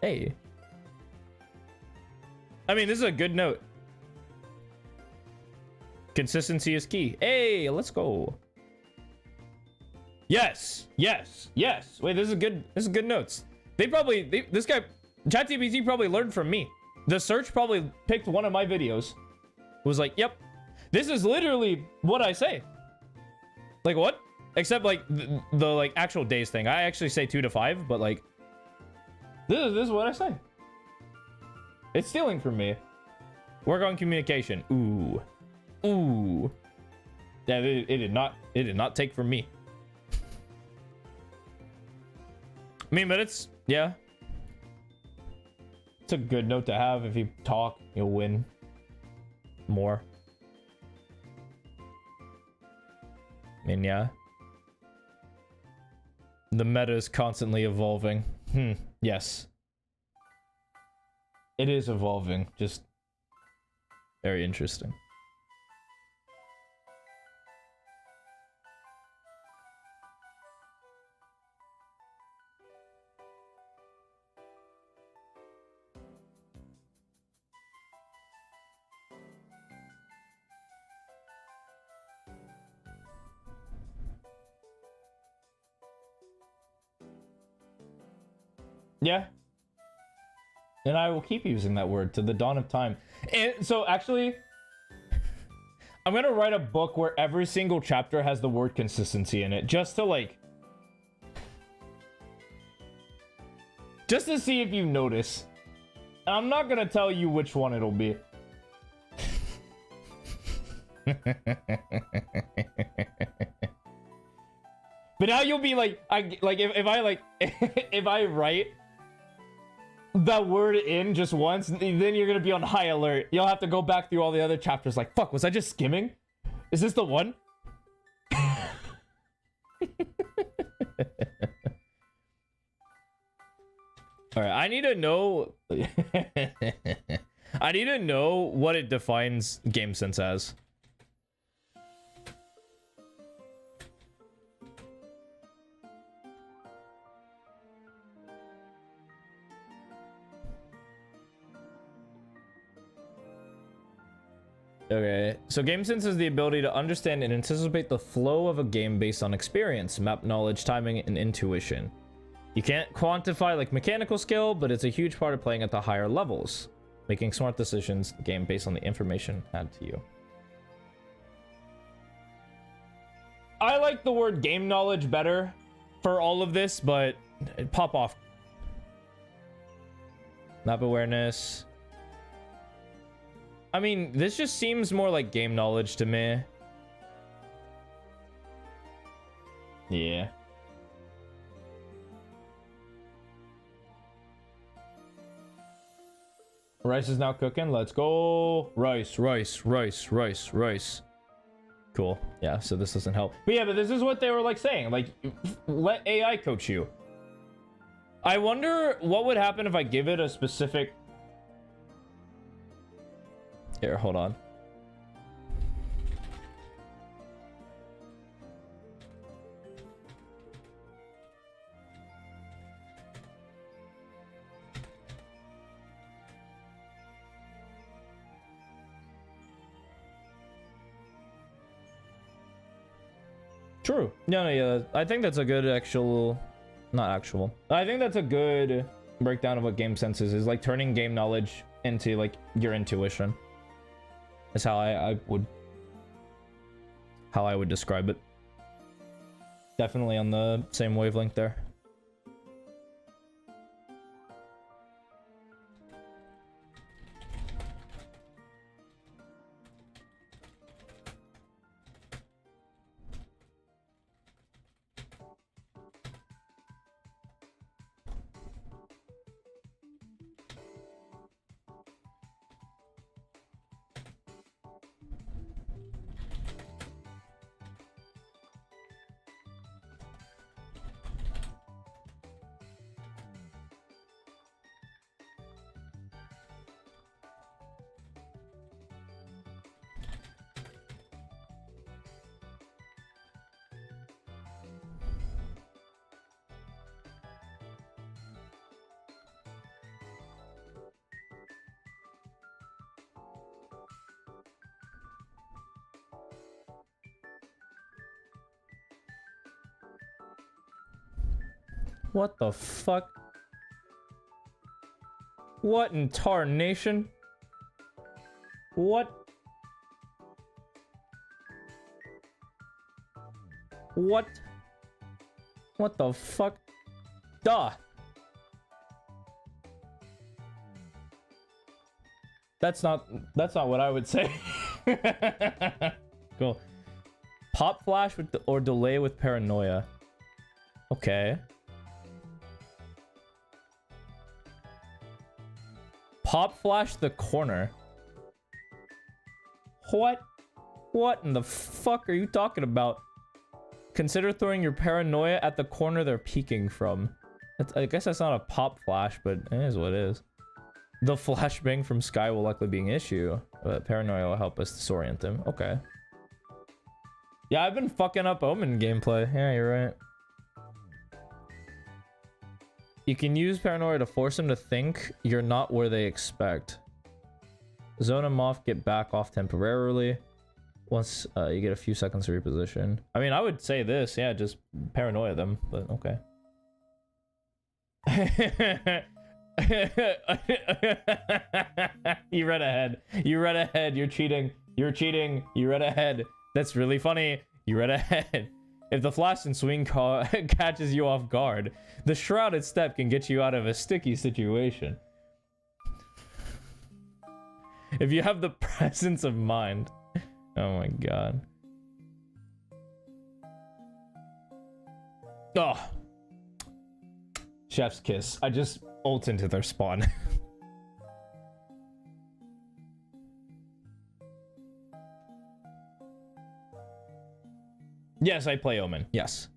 Hey. I mean, this is a good note. Consistency is key. Hey, let's go. Yes. Wait, this is good notes. This guy, ChatGPT probably learned from me. The search probably picked one of my videos. Was like, yep, this is literally what I say. Like what? Except like the like actual days thing. I actually say 2 to 5, but like this is what I say. It's stealing from me. Work on communication. Ooh. Yeah, it did not take from me. I mean, but it's, yeah. It's a good note to have. If you talk, you'll win more. I mean, yeah. The meta is constantly evolving. Yes. It is evolving. Just very interesting. Yeah. And I will keep using that word to the dawn of time. And so actually, I'm going to write a book where every single chapter has the word consistency in it. Just to like... just to see if you notice. And I'm not going to tell you which one it'll be. But now you'll be like, if I write that word in just once, then you're gonna be on high alert. You'll have to go back through all the other chapters like, fuck, was I just skimming? Is this the one? All right, I need to know. I need to know what it defines game sense as. Okay, so game sense is the ability to understand and anticipate the flow of a game based on experience, map knowledge, timing, and intuition. You can't quantify like mechanical skill, but it's a huge part of playing at the higher levels, making smart decisions in the game based on the information had to you. I like the word game knowledge better for all of this, but pop off. Map awareness. I mean, this just seems more like game knowledge to me. Yeah. Rice is now cooking. Let's go. Rice, rice, rice, rice, rice. Cool. Yeah, so this doesn't help. But yeah, but this is what they were like saying. Like, let AI coach you. I wonder what would happen if I give it a specific... Here, hold on. True. No, yeah. I think that's a good actual... Not actual. I think that's a good breakdown of what game sense is like turning game knowledge into like your intuition. That's how I would describe it. Definitely on the same wavelength there. What the fuck? What in tarnation? What? What? What the fuck? Duh. That's not what I would say. Cool. Pop flash with or delay with paranoia. Okay. Pop flash the corner. What? What in the fuck are you talking about? Consider throwing your paranoia at the corner they're peeking from. I guess that's not a pop flash, but it is what it is. The flashbang from Sky will likely be an issue, but paranoia will help us disorient them. Okay. Yeah, I've been fucking up Omen gameplay. Yeah, you're right. You can use paranoia to force them to think you're not where they expect. Zone them off, get back off temporarily. Once you get a few seconds to reposition. I mean, I would say this, yeah, just paranoia them, but okay. You read ahead. You read ahead. You're cheating. You're cheating. You read ahead. That's really funny. You read ahead. If the flash and swing catches you off guard, the shrouded step can get you out of a sticky situation. If you have the presence of mind. Oh my god. Oh. Chef's kiss. I just ult into their spawn. Yes, I play Omen. Yes.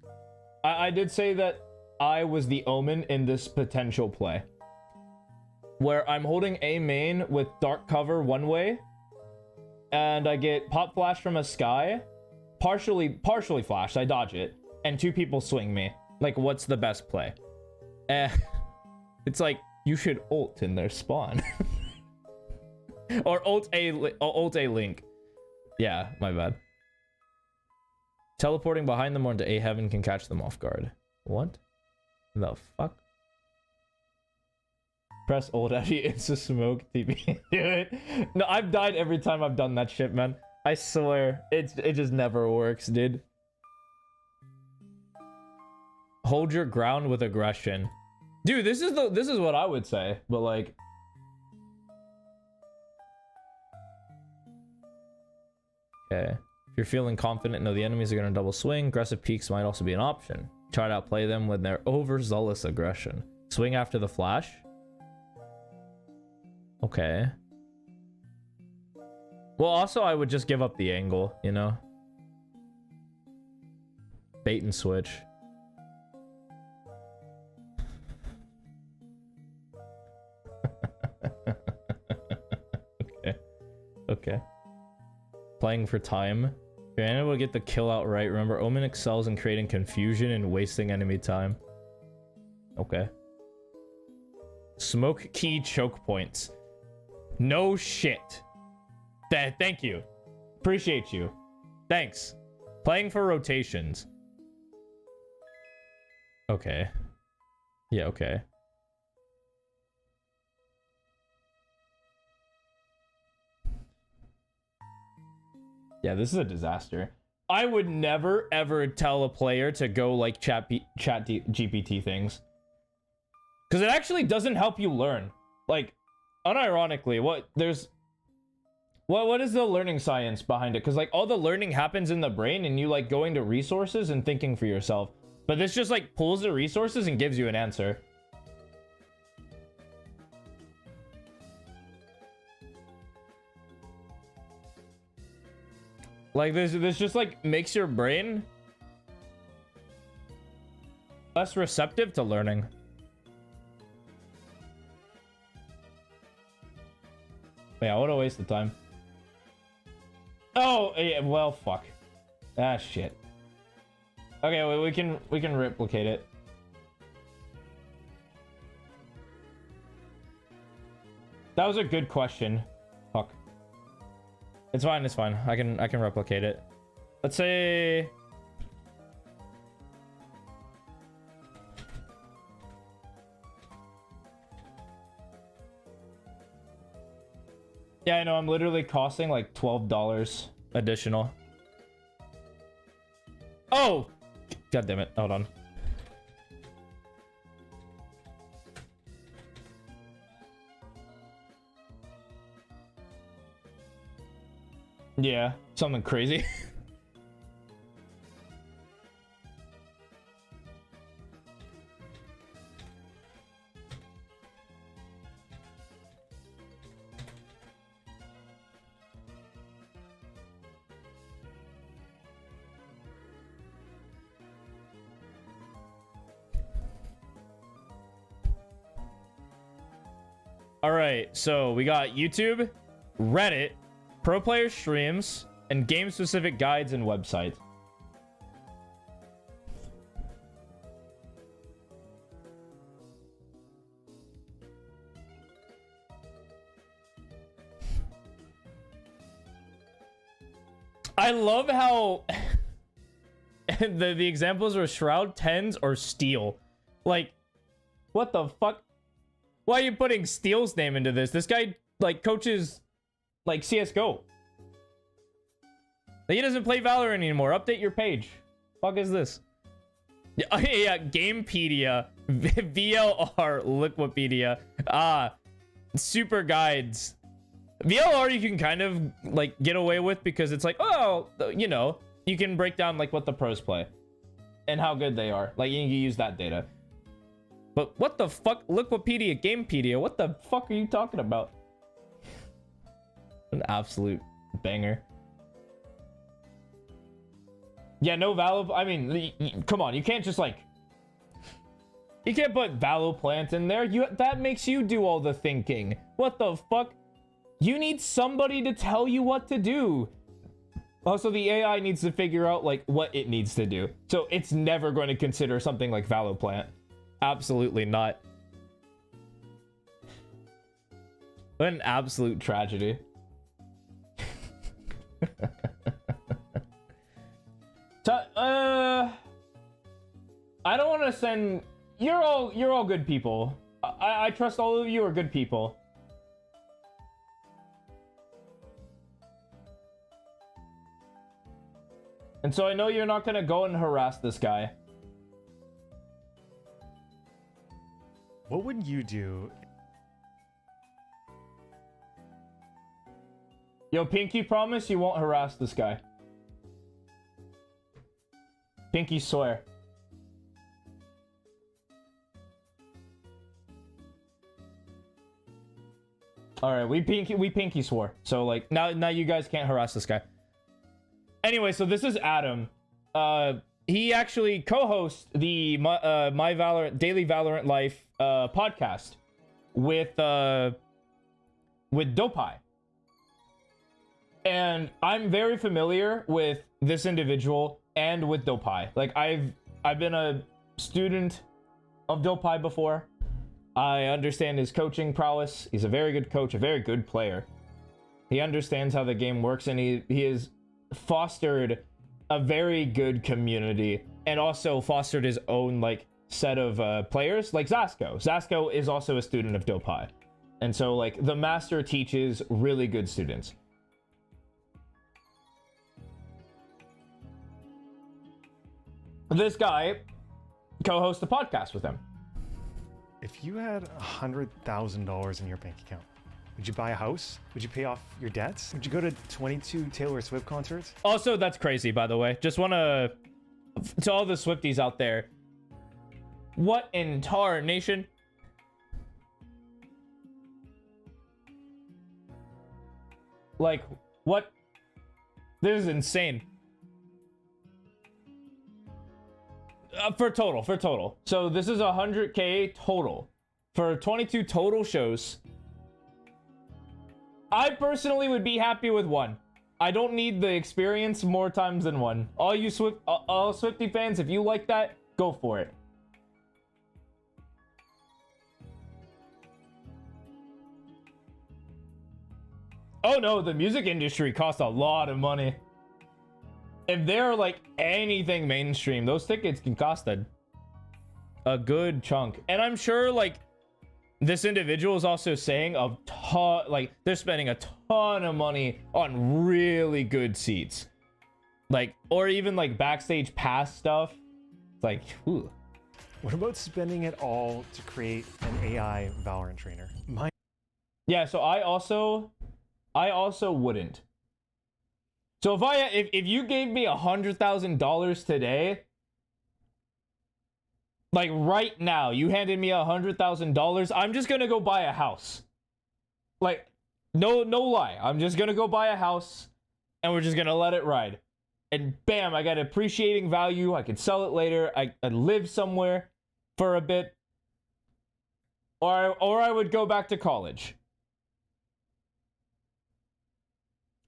I did say that I was the Omen in this potential play, where I'm holding A main with dark cover one way, and I get pop flash from a sky, partially flashed, I dodge it, and 2 people swing me. Like, what's the best play? It's like, you should ult in their spawn. Or ult a link. Yeah, my bad. Teleporting behind them or into A heaven can catch them off guard. What the fuck? Press ult after you insta smoke TP. Do it. No, I've died every time I've done that shit, man. I swear, it just never works, dude. Hold your ground with aggression. Dude, this is what I would say, but like, okay. If you're feeling confident, know the enemies are gonna double swing. Aggressive peeks might also be an option. Try to outplay them when they're overzealous aggression. Swing after the flash. Okay. Well, also I would just give up the angle, you know? Bait and switch. Okay. Playing for time. If you're unable to get the kill out right, remember Omen excels in creating confusion and wasting enemy time. Okay. Smoke key choke points. No shit. Thank you. Appreciate you. Thanks. Playing for rotations. Okay. Yeah, okay. Yeah, this is a disaster. I would never ever tell a player to go like chat GPT things, because it actually doesn't help you learn. Like, unironically, what is the learning science behind it? Because like all the learning happens in the brain, and you like going to resources and thinking for yourself. But this just like pulls the resources and gives you an answer. Like this just like makes your brain less receptive to learning. Yeah, what a waste of time. Oh, yeah, well, fuck. Ah, shit. Okay, well, we can replicate it. That was a good question. Fuck. It's fine, it's fine. I can replicate it. Let's say yeah, I know, I'm literally costing like $12 additional. Oh! God damn it. Hold on. Yeah, something crazy. All right, so we got YouTube, Reddit, pro player streams, and game-specific guides and websites. I love how the examples were Shroud, Tens, or Steel. Like, what the fuck? Why are you putting Steel's name into this? This guy, like, coaches, like, CSGO. Like, he doesn't play Valorant anymore. Update your page. Fuck is this? Yeah, Gamepedia, VLR, Liquipedia, super guides. VLR you can kind of, like, get away with because it's like, oh, you know, you can break down, like, what the pros play and how good they are. Like, you can use that data. But what the fuck? Liquipedia, Gamepedia, what the fuck are you talking about? An absolute banger. Yeah, no Valo. I mean, come on, you can't just like. You can't put Valoplant in there. That makes you do all the thinking. What the fuck? You need somebody to tell you what to do. Also, the AI needs to figure out like what it needs to do. So it's never going to consider something like Valoplant. Absolutely not. What an absolute tragedy. I don't want to send. You're all good people. I trust all of you are good people. And so I know you're not gonna go and harass this guy. What would you do? Yo, Pinky, promise you won't harass this guy. Pinky, swear. All right, we pinky swore. So like now you guys can't harass this guy. Anyway, so this is Adam. He actually co-hosts the My Valorant Daily Valorant Life podcast with Dopeye. And I'm very familiar with this individual and with Dopeye. Like I've been a student of Dopeye before. I understand his coaching prowess. He's a very good coach, a very good player. He understands how the game works, and he has fostered a very good community and also fostered his own like set of players like Zasco. Zasco is also a student of Dopeye. And so like the master teaches really good students. This guy co-hosts a podcast with him. If you had $100,000 in your bank account, would you buy a house? Would you pay off your debts? Would you go to 22 Taylor Swift concerts? Also, that's crazy, by the way. Just want to all the Swifties out there. What in tar nation? Like, what? This is insane. For total. So this is 100K total for 22 total shows. I personally would be happy with one. I don't need the experience more times than one. All you all Swiftie fans, if you like that, go for it. Oh no, the music industry costs a lot of money. If they're like anything mainstream, those tickets can cost a good chunk. And I'm sure like this individual is also saying a ton, like they're spending a ton of money on really good seats. Like, or even like backstage pass stuff. It's like, ooh. What about spending it all to create an AI Valorant trainer? Yeah, so I also wouldn't. So if you gave me $100,000 today, like right now, you handed me $100,000, I'm just gonna go buy a house. Like, no lie, I'm just gonna go buy a house, and we're just gonna let it ride. And bam, I got appreciating value. I can sell it later. I live somewhere for a bit, or I would go back to college.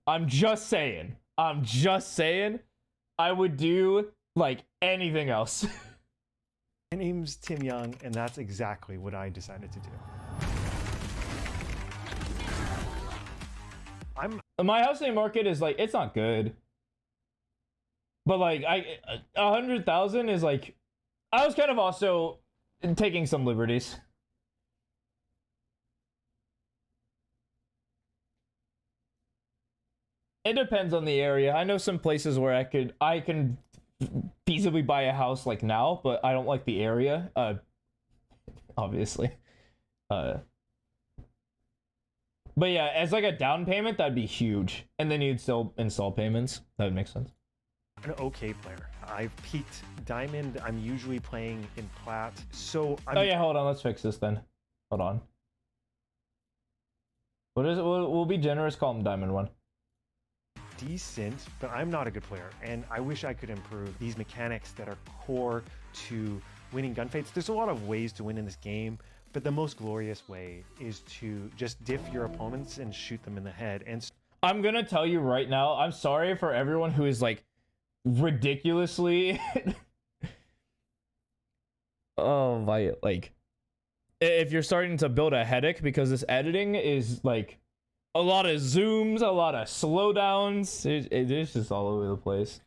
I'm just saying, I would do like anything else. My name's Tim Young, and that's exactly what I decided to do. My housing market is like, it's not good. But like, 100,000 is like, I was kind of also taking some liberties. It depends on the area. I know some places where I can feasibly buy a house like now, but I don't like the area. Obviously. But yeah, as like a down payment, that'd be huge. And then you'd still install payments. That would make sense. I'm an okay player. I've peaked diamond. I'm usually playing in plat. So Oh yeah, hold on. Let's fix this then. Hold on. What is it? We'll be generous. Call him Diamond 1. decent, but I'm not a good player. And I wish I could improve these mechanics that are core to winning gunfights. There's a lot of ways to win in this game, but the most glorious way is to just diff your opponents and shoot them in the head. And I'm gonna tell you right now, I'm sorry for everyone who is like ridiculously oh my, like, if you're starting to build a headache because this editing is like a lot of zooms, a lot of slowdowns, it's just all over the place.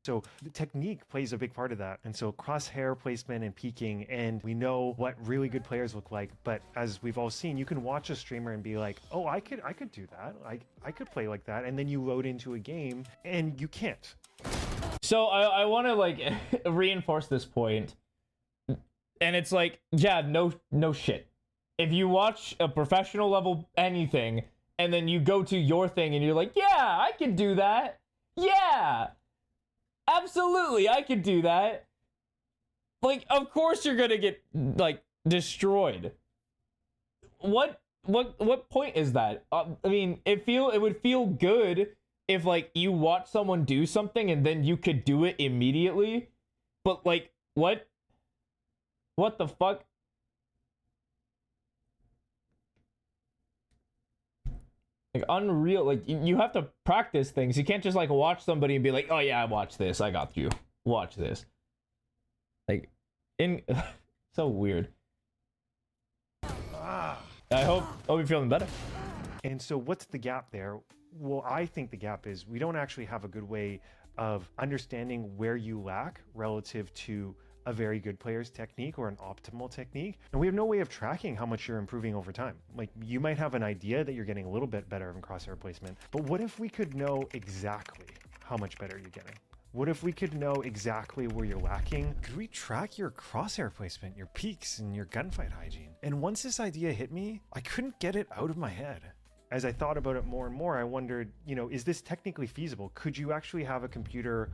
so the technique plays a big part of that. And so crosshair placement and peeking, and we know what really good players look like. But as we've all seen, you can watch a streamer and be like, oh, I could do that. I could play like that. And then you load into a game and you can't. So I want to like reinforce this point. And it's like, yeah, no shit. If you watch a professional level anything, and then you go to your thing and you're like, yeah, I can do that. Yeah, absolutely, I can do that. Like, of course you're gonna get like destroyed. What point is that? I mean, it would feel good if like you watch someone do something and then you could do it immediately. But like, what the fuck? Like, unreal. Like, you have to practice things. You can't just like watch somebody and be like, oh yeah, watch this, I got you, watch this. Like, so weird. I hope you're feeling better. And so what's the gap there? Well, I think the gap is we don't actually have a good way of understanding where you lack relative to a very good player's technique or an optimal technique. And we have no way of tracking how much you're improving over time. Like, you might have an idea that you're getting a little bit better in crosshair placement, but what if we could know exactly how much better you're getting? What if we could know exactly where you're lacking? Could we track your crosshair placement, your peaks, and your gunfight hygiene? And once this idea hit me, I couldn't get it out of my head. As I thought about it more and more, I wondered, is this technically feasible? Could you actually have a computer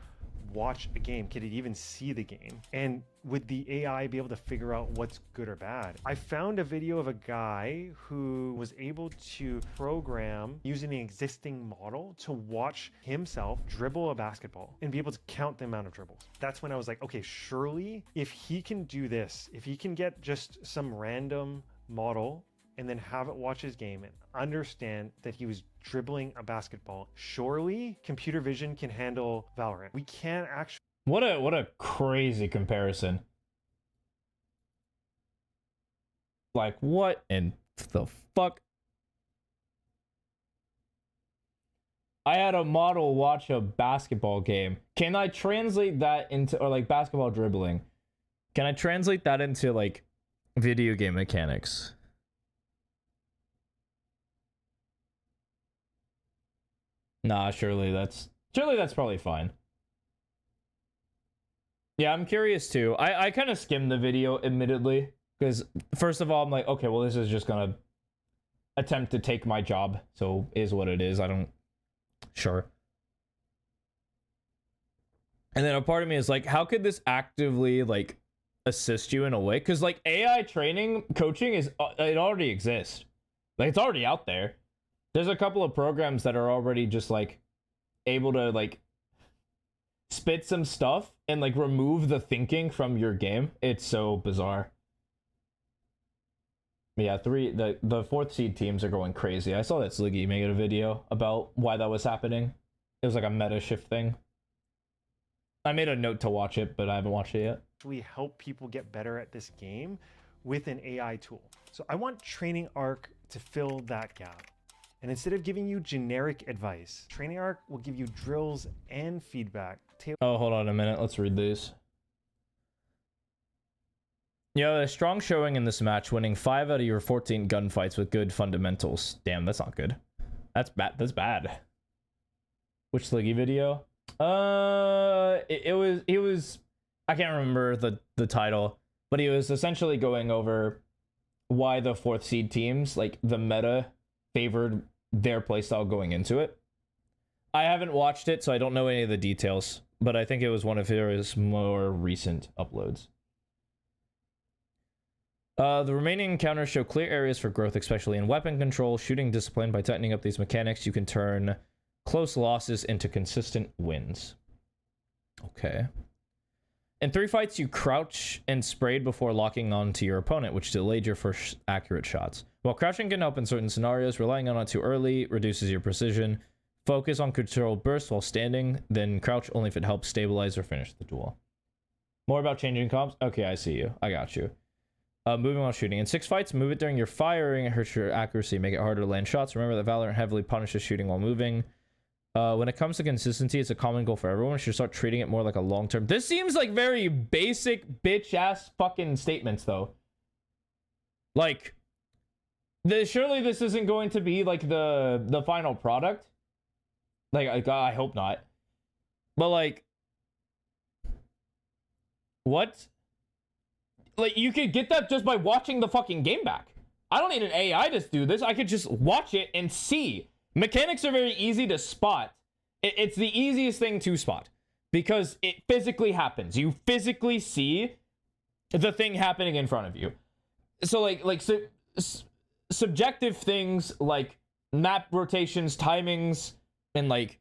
watch a game? Could it even see the game? And would the AI be able to figure out what's good or bad? I found a video of a guy who was able to program using an existing model to watch himself dribble a basketball and be able to count the amount of dribbles. That's when I was like, okay, surely if he can do this, if he can get just some random model and then have it watch his game and understand that he was dribbling a basketball, surely computer vision can handle Valorant. We can't actually... What a crazy comparison. Like, what in the fuck? I had a model watch a basketball game. Can I translate that into, or like basketball dribbling? Can I translate that into like video game mechanics? Nah, surely that's probably fine. Yeah, I'm curious too. I kind of skimmed the video, admittedly, because first of all, I'm like, okay, well, this is just gonna attempt to take my job, so is what it is. Sure. And then a part of me is like, how could this actively like assist you in a way? Because like AI training, coaching it already exists. Like, it's already out there. There's a couple of programs that are already just like able to like spit some stuff and like remove the thinking from your game. It's so bizarre. Yeah, the fourth seed teams are going crazy. I saw that Sliggy made a video about why that was happening. It was like a meta shift thing. I made a note to watch it, but I haven't watched it yet. We help people get better at this game with an AI tool. So I want Training Arc to fill that gap. And instead of giving you generic advice, Training Arc will give you drills and feedback. Oh, hold on a minute. Let's read these. You have a strong showing in this match, winning 5 out of your 14 gunfights with good fundamentals. Damn, that's not good. That's bad. That's bad. Which Sliggy video? He was I can't remember the title, but he was essentially going over why the 4th seed teams, like the meta, favored their playstyle going into it. I haven't watched it, so I don't know any of the details, but I think it was one of his more recent uploads. The remaining encounters show clear areas for growth, especially in weapon control, shooting discipline. By tightening up these mechanics, you can turn close losses into consistent wins. Okay. In 3 fights, you crouch and sprayed before locking onto your opponent, which delayed your first accurate shots. While crouching can help in certain scenarios, relying on it too early reduces your precision. Focus on controlled bursts while standing, then crouch only if it helps stabilize or finish the duel. More about changing comps? Okay, I see you. I got you. Moving while shooting. In 6 fights, move it during your firing. It hurts your accuracy, make it harder to land shots. Remember that Valorant heavily punishes shooting while moving. When it comes to consistency, it's a common goal for everyone. You should start treating it more like a long-term. This seems like very basic bitch-ass fucking statements, though. Like, surely this isn't going to be like the final product. Like, I hope not. But like, what? Like, you could get that just by watching the fucking game back. I don't need an AI to do this. I could just watch it and see. Mechanics are very easy to spot. It's the easiest thing to spot because it physically happens. You physically see the thing happening in front of you. So like subjective things like map rotations, timings, and like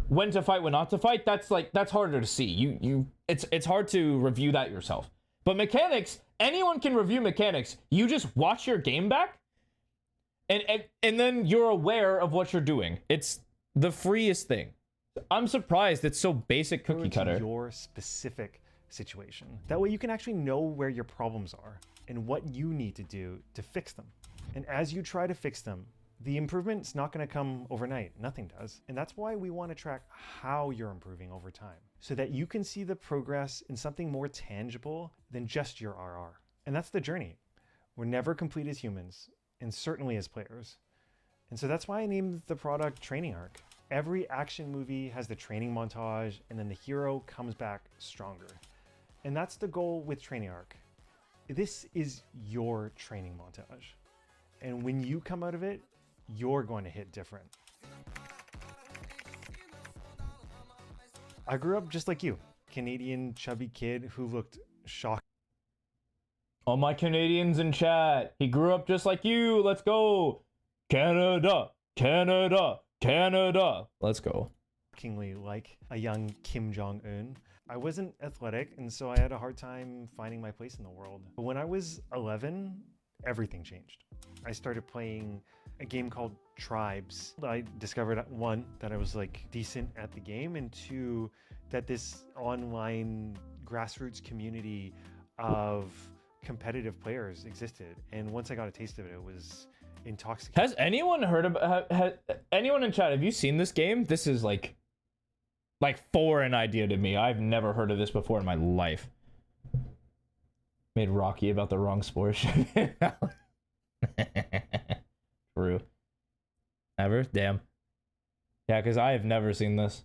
when to fight, when not to fight, that's harder to see. It's hard to review that yourself. But mechanics, anyone can review mechanics. You just watch your game back and then you're aware of what you're doing. It's the freest thing. I'm surprised it's so basic cookie cutter. Your specific situation. That way you can actually know where your problems are and what you need to do to fix them. And as you try to fix them, the improvement's not going to come overnight. Nothing does. And that's why we want to track how you're improving over time so that you can see the progress in something more tangible than just your RR. And that's the journey. We're never complete as humans, and certainly as players. And so that's why I named the product Training Arc. Every action movie has the training montage, and then the hero comes back stronger. And that's the goal with Training Arc. This is your training montage. And when you come out of it, you're going to hit different. I grew up just like you, Canadian chubby kid who looked shocked. All my Canadians in chat. He grew up just like you. Let's go. Canada, Canada, Canada. Let's go. Shockingly like a young Kim Jong-un. I wasn't athletic, and so I had a hard time finding my place in the world. But when I was 11, everything changed. I started playing a game called Tribes. I discovered, 1, that I was like decent at the game, and 2, that this online grassroots community of competitive players existed. And once I got a taste of it, it was intoxicating. Has anyone heard of anyone in chat? Have you seen this game? This is like foreign idea to me. I've never heard of this before in my life. Made Rocky about the wrong sport. True. Ever? Damn. Yeah, because I have never seen this.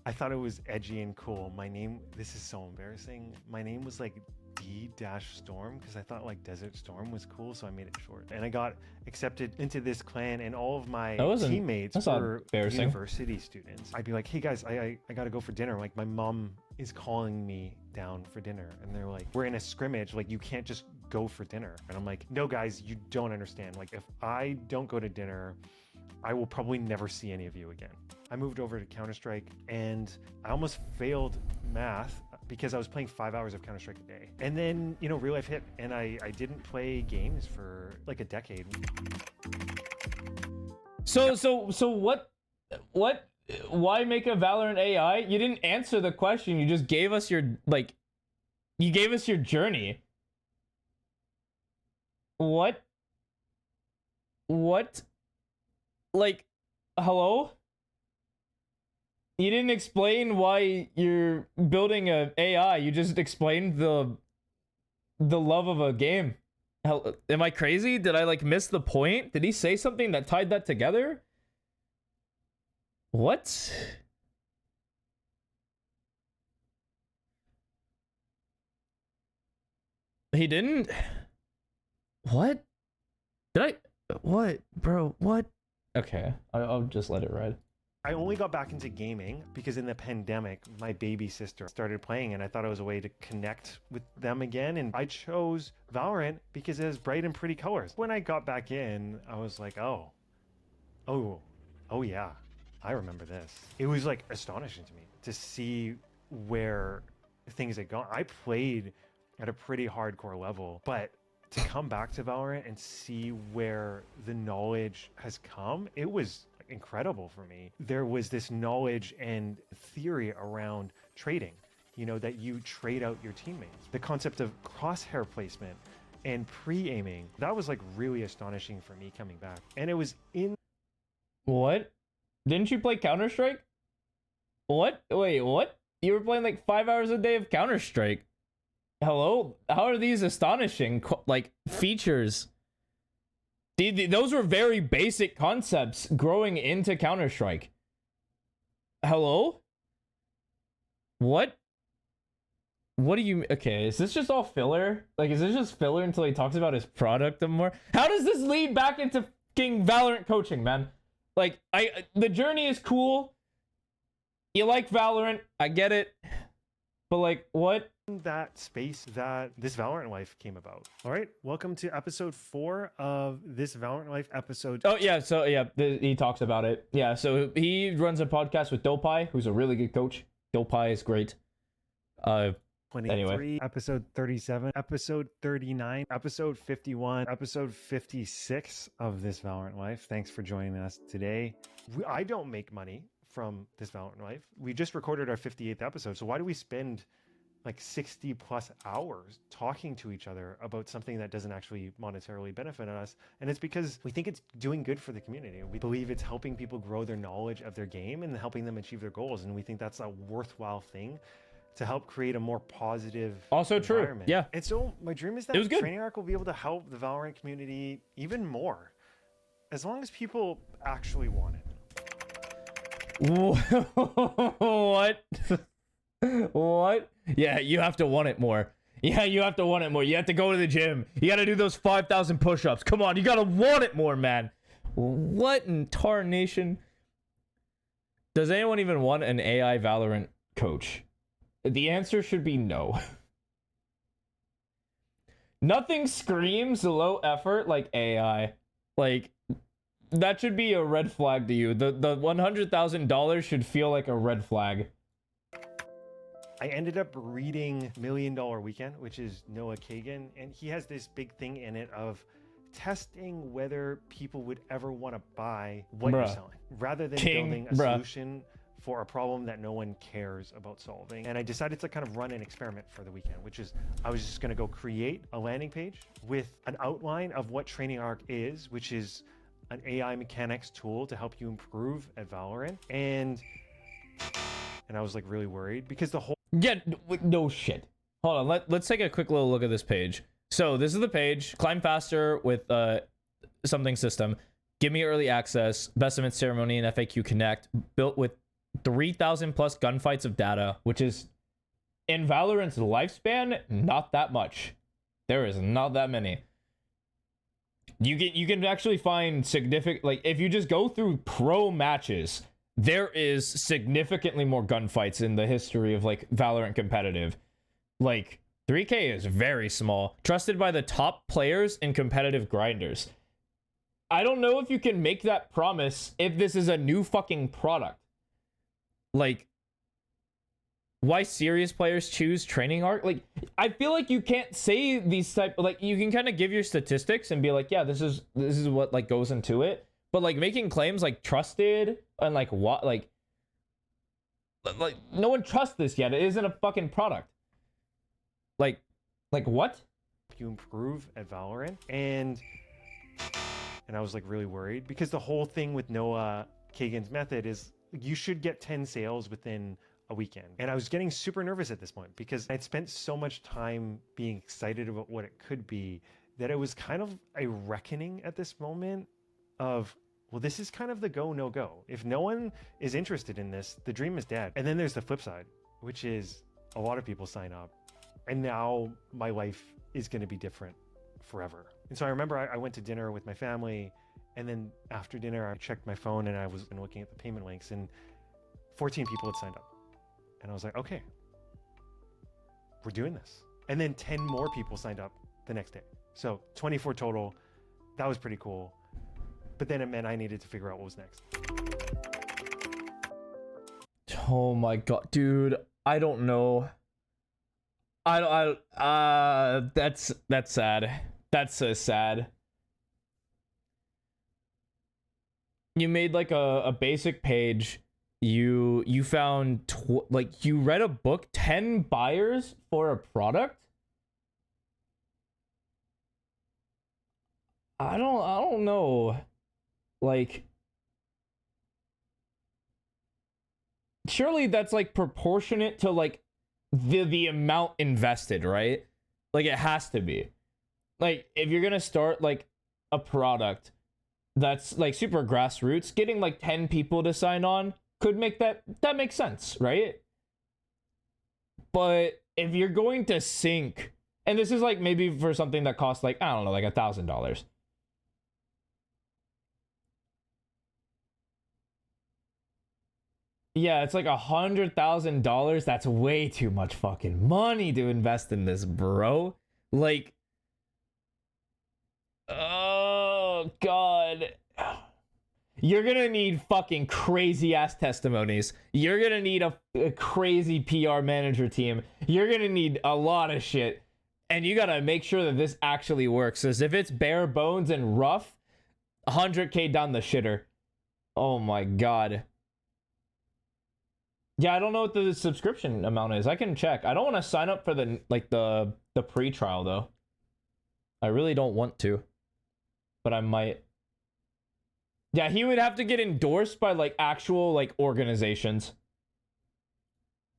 I thought it was edgy and cool. My name, this is so embarrassing. My name was like D-Storm because I thought like Desert Storm was cool, so I made it short. And I got accepted into this clan, and all of my teammates were university students. I'd be like, hey guys, I gotta go for dinner. Like my mom is calling me down for dinner, and they're like, we're in a scrimmage, like you can't just go for dinner. And I'm like, no guys, you don't understand. Like if I don't go to dinner, I will probably never see any of you again. I moved over to Counter-Strike, and I almost failed math because I was playing 5 hours of Counter-Strike a day. And then, you know, real life hit, and I didn't play games for like a decade. So what, why make a Valorant AI? You didn't answer the question. You just gave us your, like, you gave us your journey. What? Like, hello? You didn't explain why you're building a AI. You just explained the love of a game. Hell, am I crazy? Did I like miss the point? Did he say something that tied that together? What? He didn't? What? Did I? What? Bro, what? Okay, I'll just let it ride. I only got back into gaming because in the pandemic, my baby sister started playing, and I thought it was a way to connect with them again. And I chose Valorant because it has bright and pretty colors. When I got back in, I was like, oh yeah, I remember this. It was like astonishing to me to see where things had gone. I played at a pretty hardcore level, but to come back to Valorant and see where the knowledge has come, it was incredible for me. There was this knowledge and theory around trading, you know, that you trade out your teammates. The concept of crosshair placement and pre-aiming, that was like really astonishing for me coming back. And it was in... What? Didn't you play Counter-Strike? What? Wait, what? You were playing like 5 hours a day of Counter-Strike. Hello? How are these astonishing, like, features? Those were very basic concepts growing into Counter-Strike. Hello? What? What do you... Okay, is this just all filler? Like, is this just filler until he talks about his product more? How does this lead back into fucking Valorant coaching, man? Like, the journey is cool. You like Valorant, I get it. But, like, what? That space that this Valorant Life came about. All right, welcome to episode 4 of this Valorant Life episode. Oh, yeah, so, yeah, he talks about it. Yeah, so he runs a podcast with Dopai, who's a really good coach. Dopai is great. 23, anyway. Episode 37, episode 39, episode 51, episode 56 of this Valorant Life. Thanks for joining us today. I don't make money from this Valorant Life. We just recorded our 58th episode, so why do we spend like 60 plus hours talking to each other about something that doesn't actually monetarily benefit us? And it's because we think it's doing good for the community. We believe it's helping people grow their knowledge of their game and helping them achieve their goals. And we think that's a worthwhile thing to help create a more positive also true. environment. Yeah. And so my dream is that It was good. Training Arc will be able to help the Valorant community even more, as long as people actually want it. What? What? Yeah, you have to want it more. Yeah, you have to want it more. You have to go to the gym. You got to do those 5,000 push-ups. Come on, you got to want it more, man. What in tarnation? Does anyone even want an AI Valorant coach? The answer should be no. Nothing screams low effort like AI. Like, that should be a red flag to you. The $100,000 should feel like a red flag. I ended up reading $1 Million Weekend, which is Noah Kagan, and he has this big thing in it of testing whether people would ever want to buy what you're selling, rather than building a solution for a problem that no one cares about solving. And I decided to kind of run an experiment for the weekend, which is I was just going to go create a landing page with an outline of what Training Arc is, which is an AI mechanics tool to help you improve at Valorant. And I was like really worried because the whole... Yeah, no shit. Hold on, let's take a quick little look at this page. So this is the page. Climb faster with something system. Give me early access. Best event ceremony and FAQ Connect. Built with 3,000 plus gunfights of data, which is in Valorant's lifespan, not that much. There is not that many. You can actually find significant, like, if you just go through pro matches, there is significantly more gunfights in the history of like Valorant competitive. Like 3K is very small. Trusted by the top players and competitive grinders. I don't know if you can make that promise if this is a new fucking product. Like, why serious players choose Training Arc? Like, I feel like you can't say these type, like, you can kind of give your statistics and be like, yeah, this is what like goes into it. But like making claims like trusted and like what, like no one trusts this yet. It isn't a fucking product. Like what? You improve at Valorant, and I was like really worried because the whole thing with Noah Kagan's method is you should get 10 sales within a weekend. And I was getting super nervous at this point because I'd spent so much time being excited about what it could be that it was kind of a reckoning at this moment of, well, this is kind of the go, no go. If no one is interested in this, the dream is dead. And then there's the flip side, which is a lot of people sign up and now my life is going to be different forever. And so I remember I went to dinner with my family, and then after dinner, I checked my phone and I was looking at the payment links, and 14 people had signed up. And I was like, okay, we're doing this. And then 10 more people signed up the next day. So 24 total. That was pretty cool. But then it meant I needed to figure out what was next. Oh my god, dude. I don't know. That's sad. That's so sad. You made like a basic page. You found like you read a book, 10 buyers for a product. I don't know. Like, surely that's like proportionate to like the amount invested, right? Like it has to be. Like if you're gonna start like a product that's like super grassroots, getting like 10 people to sign on could make that makes sense, right? But if you're going to sink, and this is like maybe for something that costs like, I don't know, like $1,000. Yeah, it's like $100,000. That's way too much fucking money to invest in this, bro. Like, oh god. You're gonna need fucking crazy ass testimonies. You're gonna need a crazy PR manager team. You're gonna need a lot of shit. And you gotta make sure that this actually works. As if it's bare bones and rough, 100K down the shitter. Oh my god. Yeah, I don't know what the subscription amount is. I can check. I don't want to sign up for the pre-trial though. I really don't want to. But I might. Yeah, he would have to get endorsed by like actual like organizations.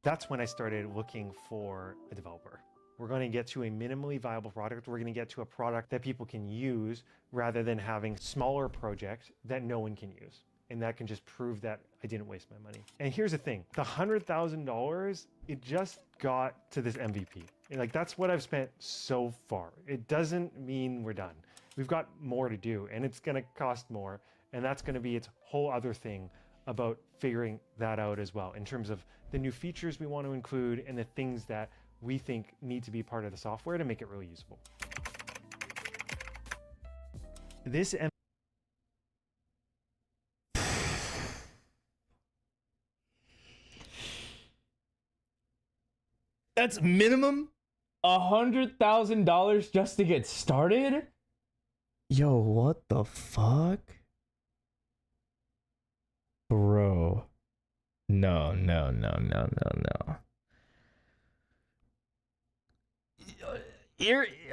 That's when I started looking for a developer. We're going to get to a minimally viable product. We're going to get to a product that people can use rather than having smaller projects that no one can use. And that can just prove that I didn't waste my money. And here's the thing, the $100,000, it just got to this MVP. And like, that's what I've spent so far. It doesn't mean we're done. We've got more to do, and it's gonna cost more. And that's gonna be its whole other thing about figuring that out as well, in terms of the new features we want to include and the things that we think need to be part of the software to make it really usable. This That's minimum $100,000 just to get started? Yo, what the fuck? Bro. No.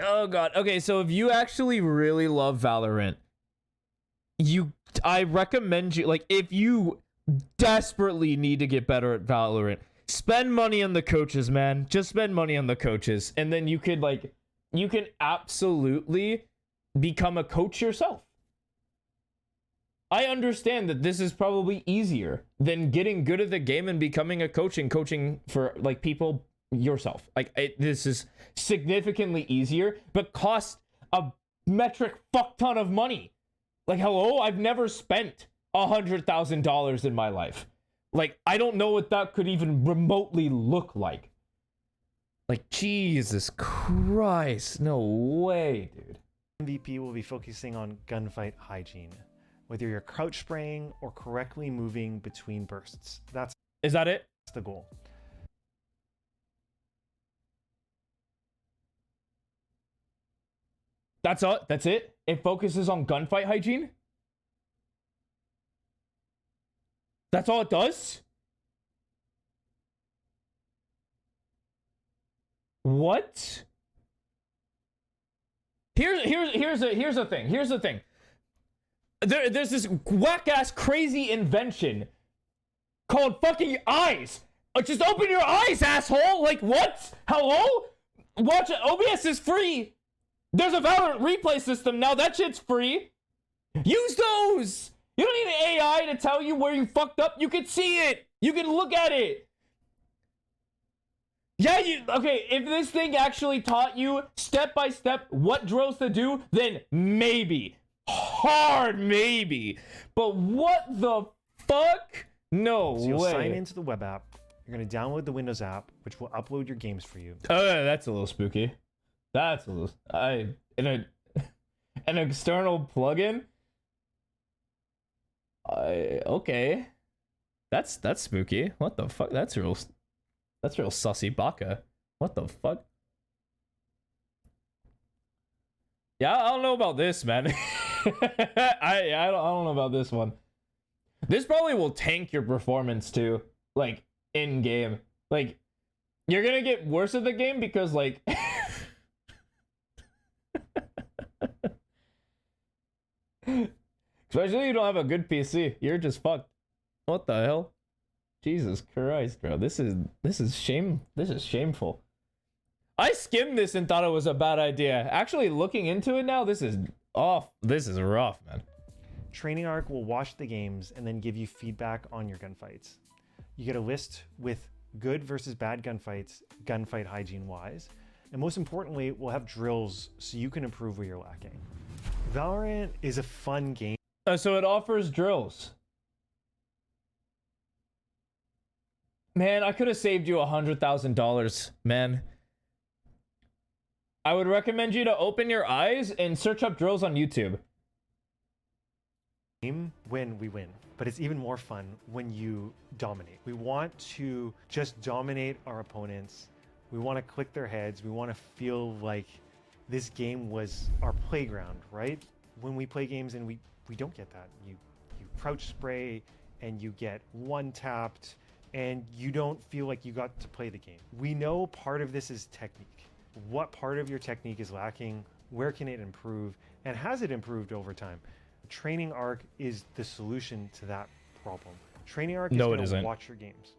Oh god. Okay, so if you actually really love Valorant, I recommend you, like, if you desperately need to get better at Valorant, spend money on the coaches, man. Just spend money on the coaches. And then you could, like, you can absolutely become a coach yourself. I understand that this is probably easier than getting good at the game and becoming a coach and coaching for, like, people yourself. Like, this is significantly easier, but costs a metric fuck ton of money. Like, hello? I've never spent $100,000 in my life. Like, I don't know what that could even remotely look like. Like, Jesus Christ. No way, dude. MVP will be focusing on gunfight hygiene, whether you're crouch spraying or correctly moving between bursts. Is that it? That's the goal. That's all? That's it? It focuses on gunfight hygiene? That's all it does? What? Here's the thing. There's this whack-ass crazy invention called fucking eyes. Just open your eyes, asshole. Like, what? Hello? Watch it. OBS is free. There's a Valorant replay system now. That shit's free. Use those. You don't need an AI to tell you where you fucked up. You can see it. You can look at it. Yeah, okay, if this thing actually taught you step by step what drills to do, then maybe. Hard maybe. But what the fuck? No So you'll way. sign into the web app. You're going to download the Windows app, which will upload your games for you. Oh, that's a little spooky. That's a little... an external plugin? Okay. That's spooky. What the fuck? That's real sussy baka. What the fuck? Yeah, I don't know about this, man. I don't know about this one. This probably will tank your performance too, like in game. Like you're gonna get worse at the game because like especially if you don't have a good PC, you're just fucked. What the hell? Jesus Christ, bro. This is shameful. I skimmed this and thought it was a bad idea. Actually looking into it now, this is off. This is rough, man. Training Arc will watch the games and then give you feedback on your gunfights. You get a list with good versus bad gunfights, gunfight hygiene wise. And most importantly, we'll have drills so you can improve where you're lacking. Valorant is a fun game. So it offers drills. Man, I could have saved you $100,000, man. I would recommend you to open your eyes and search up drills on YouTube. When we win, but it's even more fun when you dominate. We want to just dominate our opponents. We want to click their heads. We want to feel like this game was our playground, right? When we play games and we don't get that. You crouch spray and you get one tapped and you don't feel like you got to play the game. We know part of this is technique. What part of your technique is lacking? Where can it improve? And has it improved over time? Training Arc is the solution to that problem. Training Arc is going to watch your games.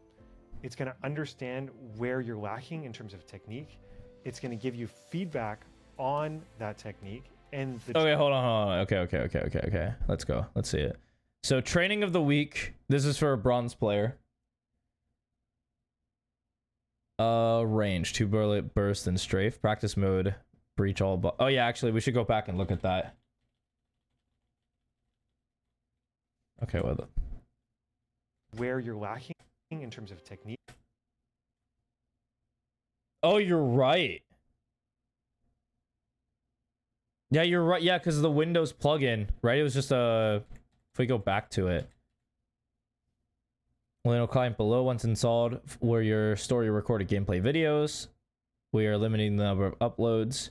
It's going to understand where you're lacking in terms of technique. It's going to give you feedback on that technique. And okay, hold on. Okay. Let's go. Let's see it. So training of the week. This is for a bronze player. Range, 2 bullet burst and strafe. Practice mode, breach all. Oh yeah, actually, we should go back and look at that. Okay, well, where you're lacking in terms of technique. Oh, you're right. Yeah, you're right. Yeah, because of the Windows plugin, right? It was just a. If we go back to it, Lino client below once installed, where your store your recorded gameplay videos. We are limiting the number of uploads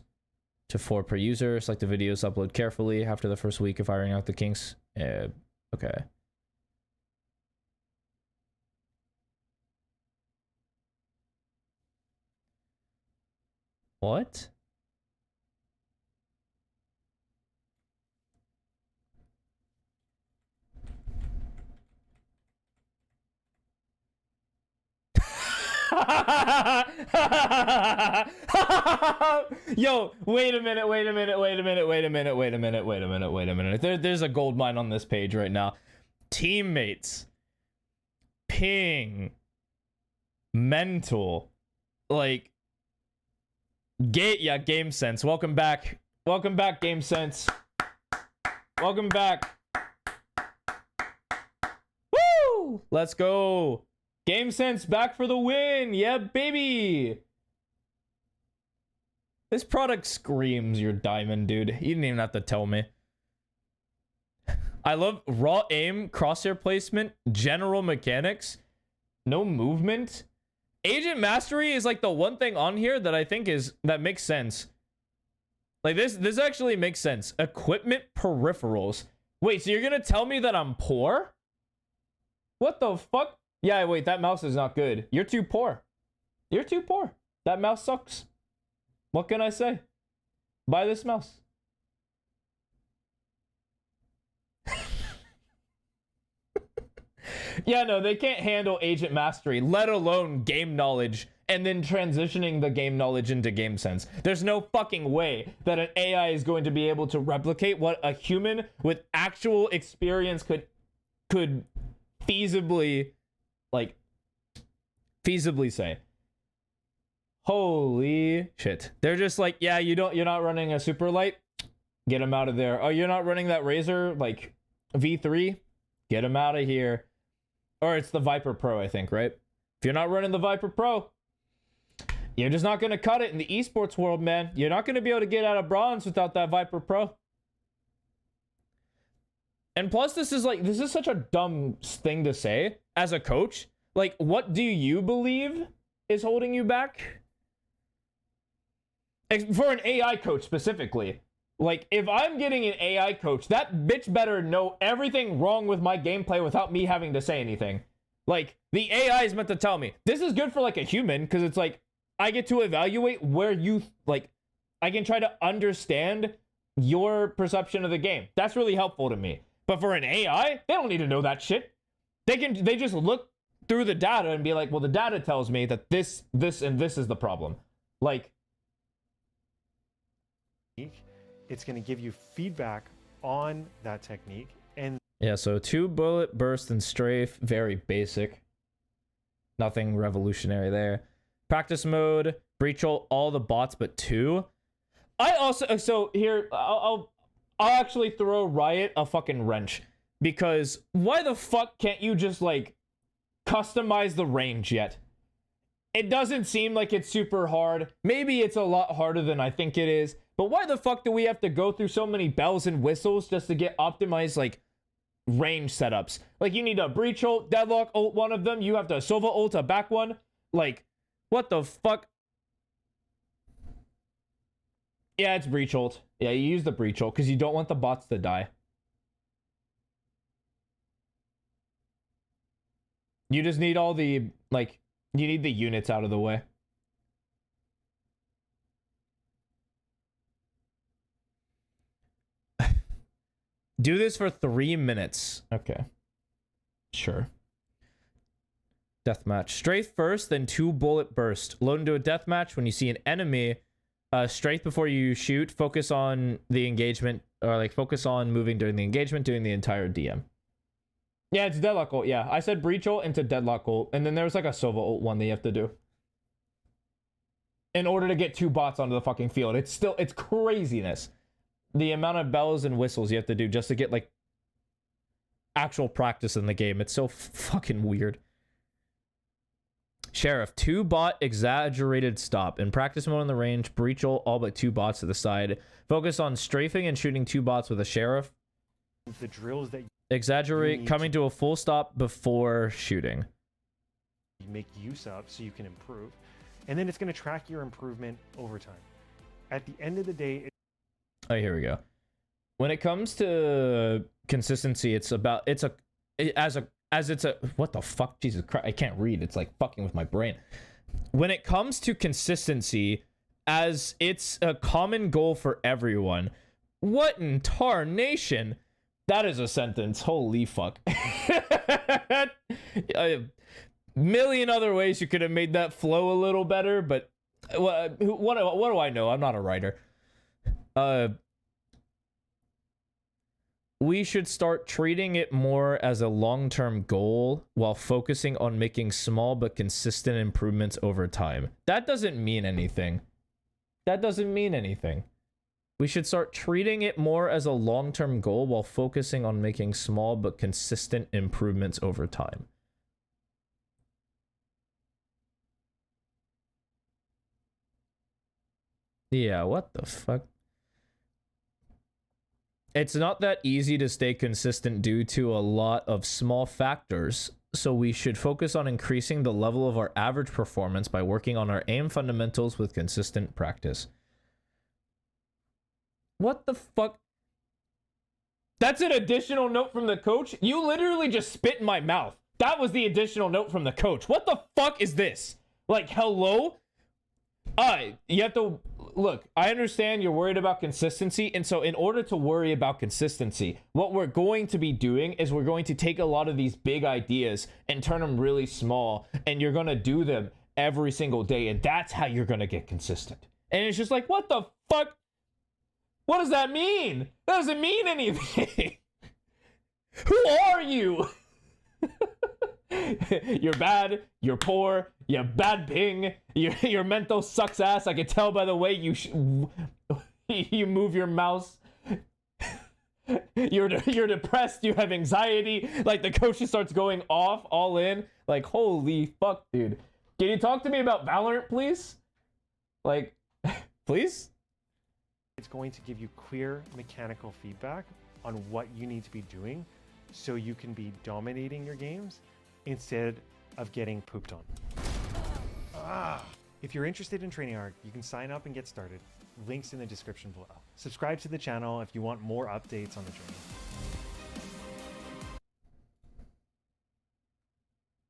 to 4 per user. Select the videos, upload carefully after the first week of ironing out the kinks. Okay. What? Yo, wait a minute. There's a gold mine on this page right now. Teammates. Ping. Mental. Like. Game Sense. Welcome back. Welcome back, Game Sense. Welcome back. Woo! Let's go. Game Sense back for the win. Yeah, baby. This product screams you're diamond, dude. You didn't even have to tell me. I love raw aim, crosshair placement, general mechanics, no movement. Agent mastery is like the one thing on here that I think that makes sense. Like this actually makes sense. Equipment peripherals. Wait, so you're gonna tell me that I'm poor? What the fuck? Yeah, wait, that mouse is not good. You're too poor. You're too poor. That mouse sucks. What can I say? Buy this mouse. Yeah, no, they can't handle agent mastery, let alone game knowledge, and then transitioning the game knowledge into game sense. There's no fucking way that an AI is going to be able to replicate what a human with actual experience could feasibly say. Holy shit. They're just like, yeah, you're not running a super light? Get him out of there. Oh, you're not running that Razer, like, V3? Get him out of here. Or it's the Viper Pro, I think, right? If you're not running the Viper Pro, you're just not going to cut it in the esports world, man. You're not going to be able to get out of bronze without that Viper Pro. And plus, this is such a dumb thing to say as a coach. Like, what do you believe is holding you back? For an AI coach specifically. Like, if I'm getting an AI coach, that bitch better know everything wrong with my gameplay without me having to say anything. Like, the AI is meant to tell me. This is good for, like, a human, because it's like, I get to evaluate where you, like, I can try to understand your perception of the game. That's really helpful to me. But for an AI, they don't need to know that shit. They just look through the data and be like, well, the data tells me that this, and this is the problem. Like, it's going to give you feedback on that technique. And yeah, so 2 bullet burst and strafe, very basic. Nothing revolutionary there. Practice mode, breach all the bots but 2. I also, so here, I'll actually throw Riot a fucking wrench, because why the fuck can't you just, like, customize the range yet? It doesn't seem like it's super hard. Maybe it's a lot harder than I think it is. But why the fuck do we have to go through so many bells and whistles just to get optimized, like, range setups? Like, you need a breach ult, deadlock ult one of them. You have to Sova ult a back one. Like, what the fuck? Yeah, it's breach ult. Yeah, you use the breach ult because you don't want the bots to die. You just need all the, like, you need the units out of the way. Do this for 3 minutes. Okay. Sure. Deathmatch. Strafe first, then 2 bullet burst. Load into a deathmatch when you see an enemy. Strafe before you shoot. Focus on the engagement, or like focus on moving during the engagement, doing the entire DM. Yeah, it's deadlock ult. Yeah, I said breach ult into deadlock ult, and then there's like a Sova ult one that you have to do in order to get 2 bots onto the fucking field. It's craziness. The amount of bells and whistles you have to do just to get, like, actual practice in the game. It's so fucking weird. Sheriff, 2 bot exaggerated stop. In practice mode on the range, breach ult, all but 2 bots to the side. Focus on strafing and shooting 2 bots with a sheriff. the drills that Exaggerate, coming to a full stop before shooting. you make use of so you can improve. And then it's going to track your improvement over time. At the end of the day, Oh, here we go. When it comes to consistency, it's about what the fuck? Jesus Christ, I can't read. It's like fucking with my brain. When it comes to consistency, as it's a common goal for everyone, what in tarnation? That is a sentence. Holy fuck. A million other ways you could have made that flow a little better, but what do I know? I'm not a writer. We should start treating it more as a long-term goal while focusing on making small but consistent improvements over time. That doesn't mean anything. That doesn't mean anything. We should start treating it more as a long-term goal while focusing on making small but consistent improvements over time. Yeah, what the fuck? It's not that easy to stay consistent due to a lot of small factors, so we should focus on increasing the level of our average performance by working on our aim fundamentals with consistent practice. What the fuck? That's an additional note from the coach? You literally just spit in my mouth. That was the additional note from the coach. What the fuck is this? Like, hello? You have to... Look, I understand you're worried about consistency, and so in order to worry about consistency, what we're going to be doing is we're going to take a lot of these big ideas and turn them really small, and you're going to do them every single day, and that's how you're going to get consistent. And it's just like, what the fuck? What does that mean? That doesn't mean anything. Who are you? You're bad, you're poor, you have bad ping, your mental sucks ass. I can tell by the way you move your mouse. You're depressed, you have anxiety. Like, the coach just starts going off, all in. Like, holy fuck, dude. Can you talk to me about Valorant, please? Like, please? it's going to give you clear mechanical feedback on what you need to be doing so you can be dominating your games instead of getting pooped on. If you're interested in Training Arc, you can sign up and get started. Links in the description below. Subscribe to the channel if you want more updates on the training.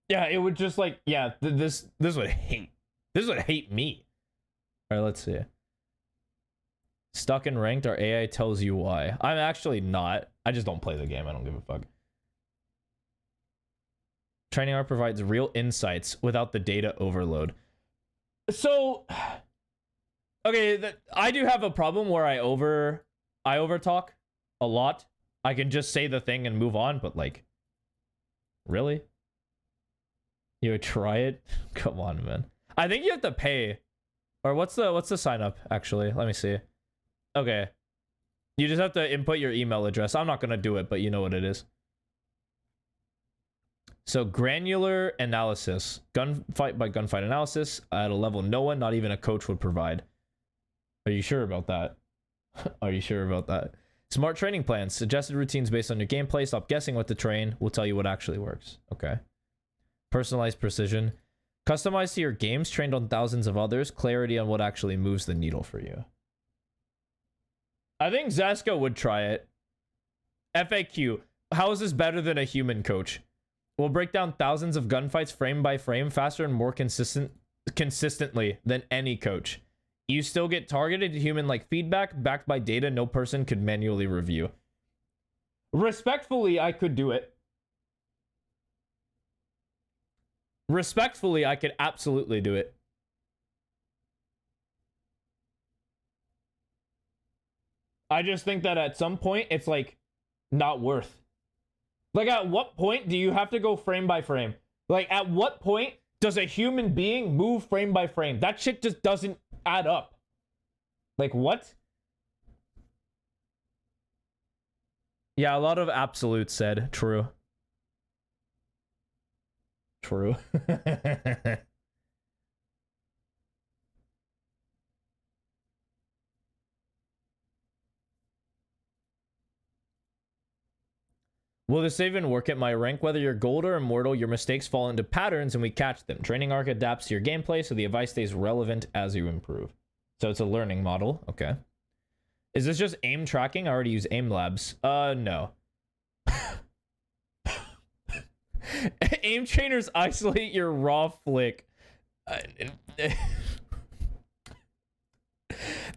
Yeah, it would just like, yeah, this would hate me. All right, let's see. Stuck in ranked, our AI tells you why. I'm actually not. I just don't play the game. I don't give a fuck. Training Arc provides real insights without the data overload. So, okay, I do have a problem where I over talk a lot. I can just say the thing and move on, but like, really? You would try it? Come on, man. I think you have to pay. Or what's the sign up actually? Let me see. Okay. You just have to input your email address. I'm not going to do it, but you know what it is. So granular analysis, gunfight by gunfight analysis at a level no one, not even a coach would provide. Are you sure about that? Are you sure about that? Smart training plans, suggested routines based on your gameplay. Stop guessing what to train. We'll tell you what actually works. Okay. Personalized precision, customized to your games, trained on thousands of others. Clarity on what actually moves the needle for you. I think Zaska would try it. FAQ, how is this better than a human coach? We'll break down thousands of gunfights frame by frame faster and more consistently than any coach. You still get targeted human-like feedback backed by data no person could manually review. Respectfully, I could do it. Respectfully, I could absolutely do it. I just think that at some point, it's like not worth. Like, at what point do you have to go frame by frame? Like, at what point does a human being move frame by frame? That shit just doesn't add up. Like, what? Yeah, a lot of absolutes said. True. True. Will this even work at my rank? Whether you're gold or immortal, your mistakes fall into patterns and we catch them. Training Arc adapts to your gameplay so the advice stays relevant as you improve. So it's a learning model. Okay. Is this just aim tracking? I already use aim labs. No. Aim trainers isolate your raw flick.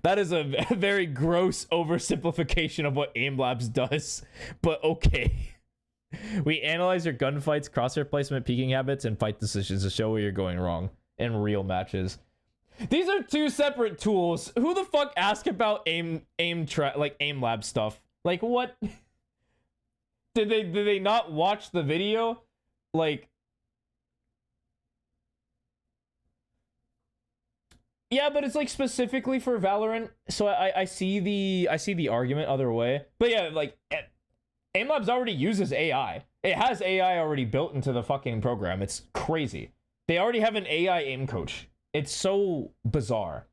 That is a very gross oversimplification of what aim labs does, but okay. We analyze your gunfights, crosshair placement, peeking habits, and fight decisions to show where you're going wrong in real matches. These are two separate tools. Who the fuck asked about aim lab stuff? Like, what? Did they not watch the video? Like, yeah, but it's like specifically for Valorant, so I see the argument other way. But yeah, like AimLabs already uses AI. It has AI already built into the fucking program. It's crazy. They already have an AI aim coach. It's so bizarre.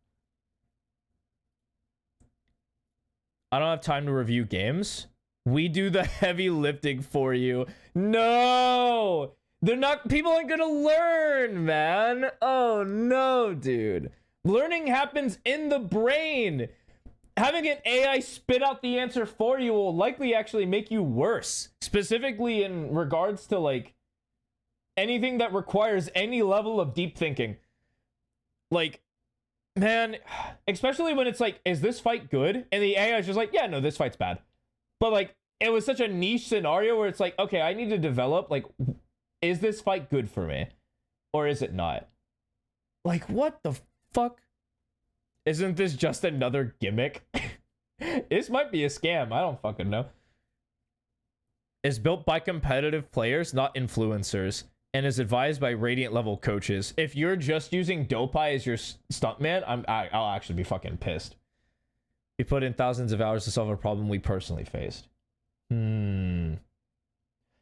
I don't have time to review games. We do the heavy lifting for you. No! They're not, people aren't gonna learn, man. Oh no, dude. Learning happens in the brain. Having an AI spit out the answer for you will likely actually make you worse. Specifically in regards to like anything that requires any level of deep thinking. Like, man, especially when it's like, is this fight good? And the AI is just like, yeah, no, this fight's bad. But like, it was such a niche scenario where it's like, okay, I need to develop, like, is this fight good for me? Or is it not? Like, what the fuck? Isn't this just another gimmick? This might be a scam. I don't fucking know. Is built by competitive players, not influencers, and is advised by Radiant level coaches. If you're just using Dopeye as your stuntman, I'll actually be fucking pissed. We put in thousands of hours to solve a problem we personally faced.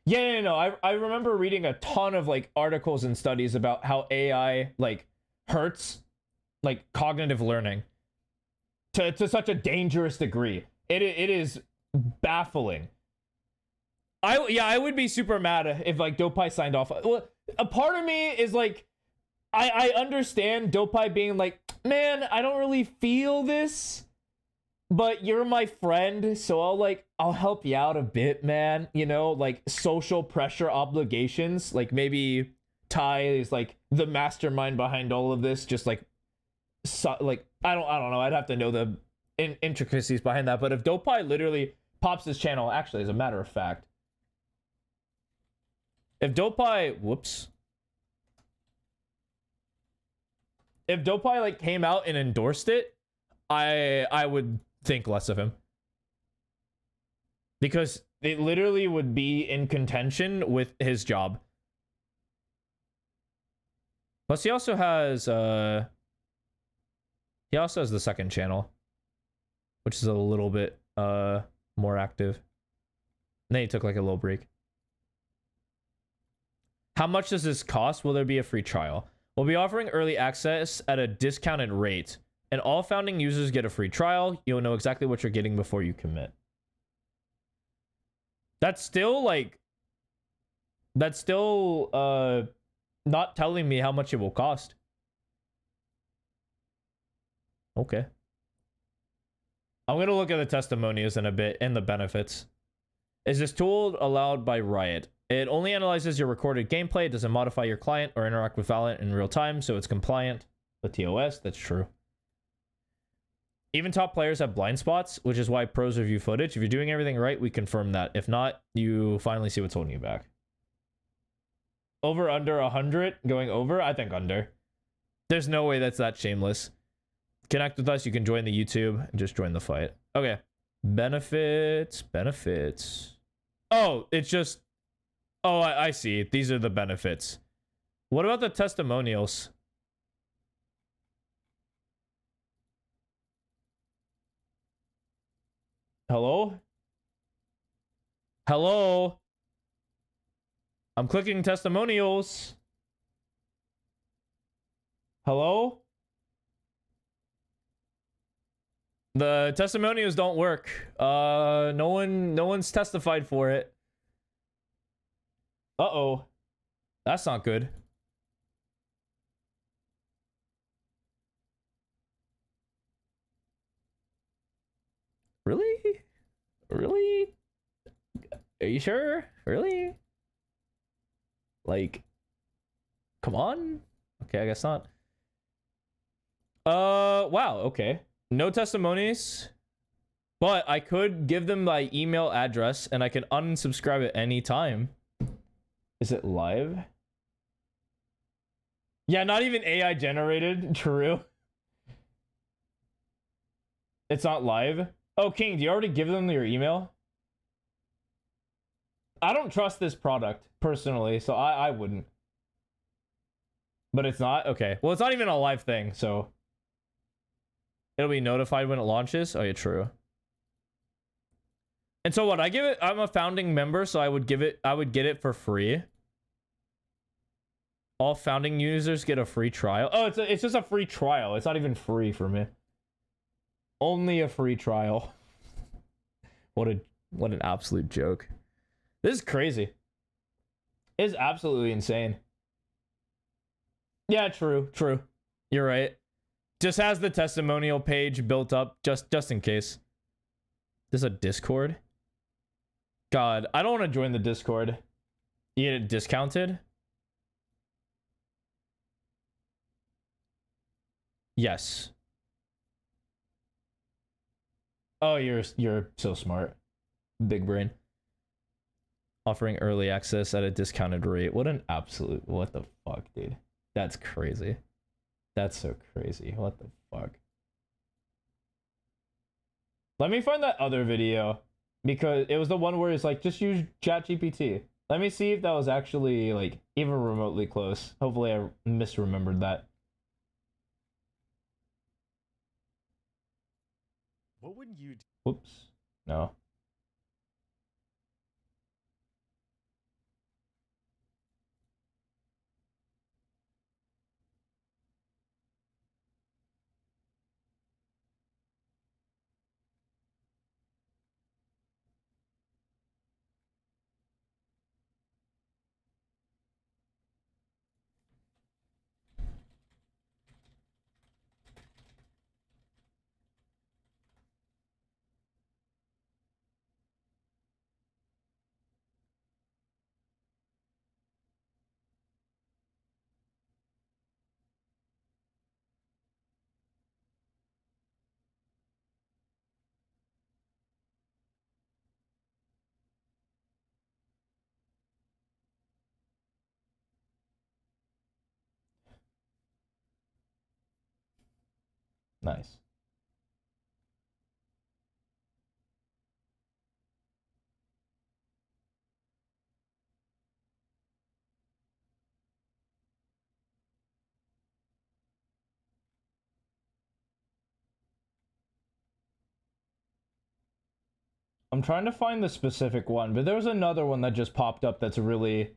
Yeah, I remember reading a ton of like articles and studies about how AI like hurts like cognitive learning to such a dangerous degree. It is baffling. I would be super mad if like Dopey signed off. Well, a part of me is like, I understand Dopey being like, man, I don't really feel this, but you're my friend, so I'll help you out a bit, man. You know, like social pressure obligations. Like maybe Ty is like the mastermind behind all of this. Just like, like I don't know. I'd have to know the intricacies behind that. But if Dopey literally pops his channel, actually, as a matter of fact, if Dopey, if Dopey like came out and endorsed it, I would think less of him, because it literally would be in contention with his job. Plus, he also has the second channel, which is a little bit more active. And then he took like a little break. How much does this cost? Will there be a free trial? We'll be offering early access at a discounted rate, and all founding users get a free trial. You'll know exactly what you're getting before you commit. That's still not telling me how much it will cost. Okay. I'm gonna look at the testimonials in a bit and the benefits. Is this tool allowed by Riot? It only analyzes your recorded gameplay. It doesn't modify your client or interact with Valorant in real time, so it's compliant with TOS. That's true. Even top players have blind spots, which is why pros review footage. If you're doing everything right, we confirm that. If not, you finally see what's holding you back. Over, under 100? Going over? I think under. There's no way that's that shameless. Connect with us. You can join the YouTube and just join the fight. Okay. Benefits. Oh, it's just... Oh, I see. These are the benefits. What about the testimonials? Hello? Hello? I'm clicking testimonials. Hello? The testimonials don't work. No one's testified for it. Uh-oh. That's not good. Really? Really? Are you sure? Really? Like, come on? Okay, I guess not. Wow, okay. No testimonies. But I could give them my email address and I can unsubscribe at any time. Is it live? Yeah, not even AI generated. True. It's not live. Oh, King, do you already give them your email? I don't trust this product personally, so I wouldn't. But it's not? Okay. Well, it's not even a live thing, so it'll be notified when it launches. Oh, yeah, true. And so what? I give it, I'm a founding member, so I would get it for free. All founding users get a free trial. Oh, it's just a free trial. It's not even free for me. Only a free trial. What an absolute joke. This is crazy. It is absolutely insane. Yeah, true. You're right. Just has the testimonial page built up just in case. This is a Discord? God, I don't want to join the Discord. You get it discounted? Yes. Oh, you're so smart. Big brain. Offering early access at a discounted rate. What an absolute... What the fuck, dude? That's crazy. That's so crazy. What the fuck? Let me find that other video. Because it was the one where it's like, just use ChatGPT. Let me see if that was actually, like, even remotely close. Hopefully I misremembered that. What would you do? Whoops. No. Nice. I'm trying to find the specific one, but there's another one that just popped up that's really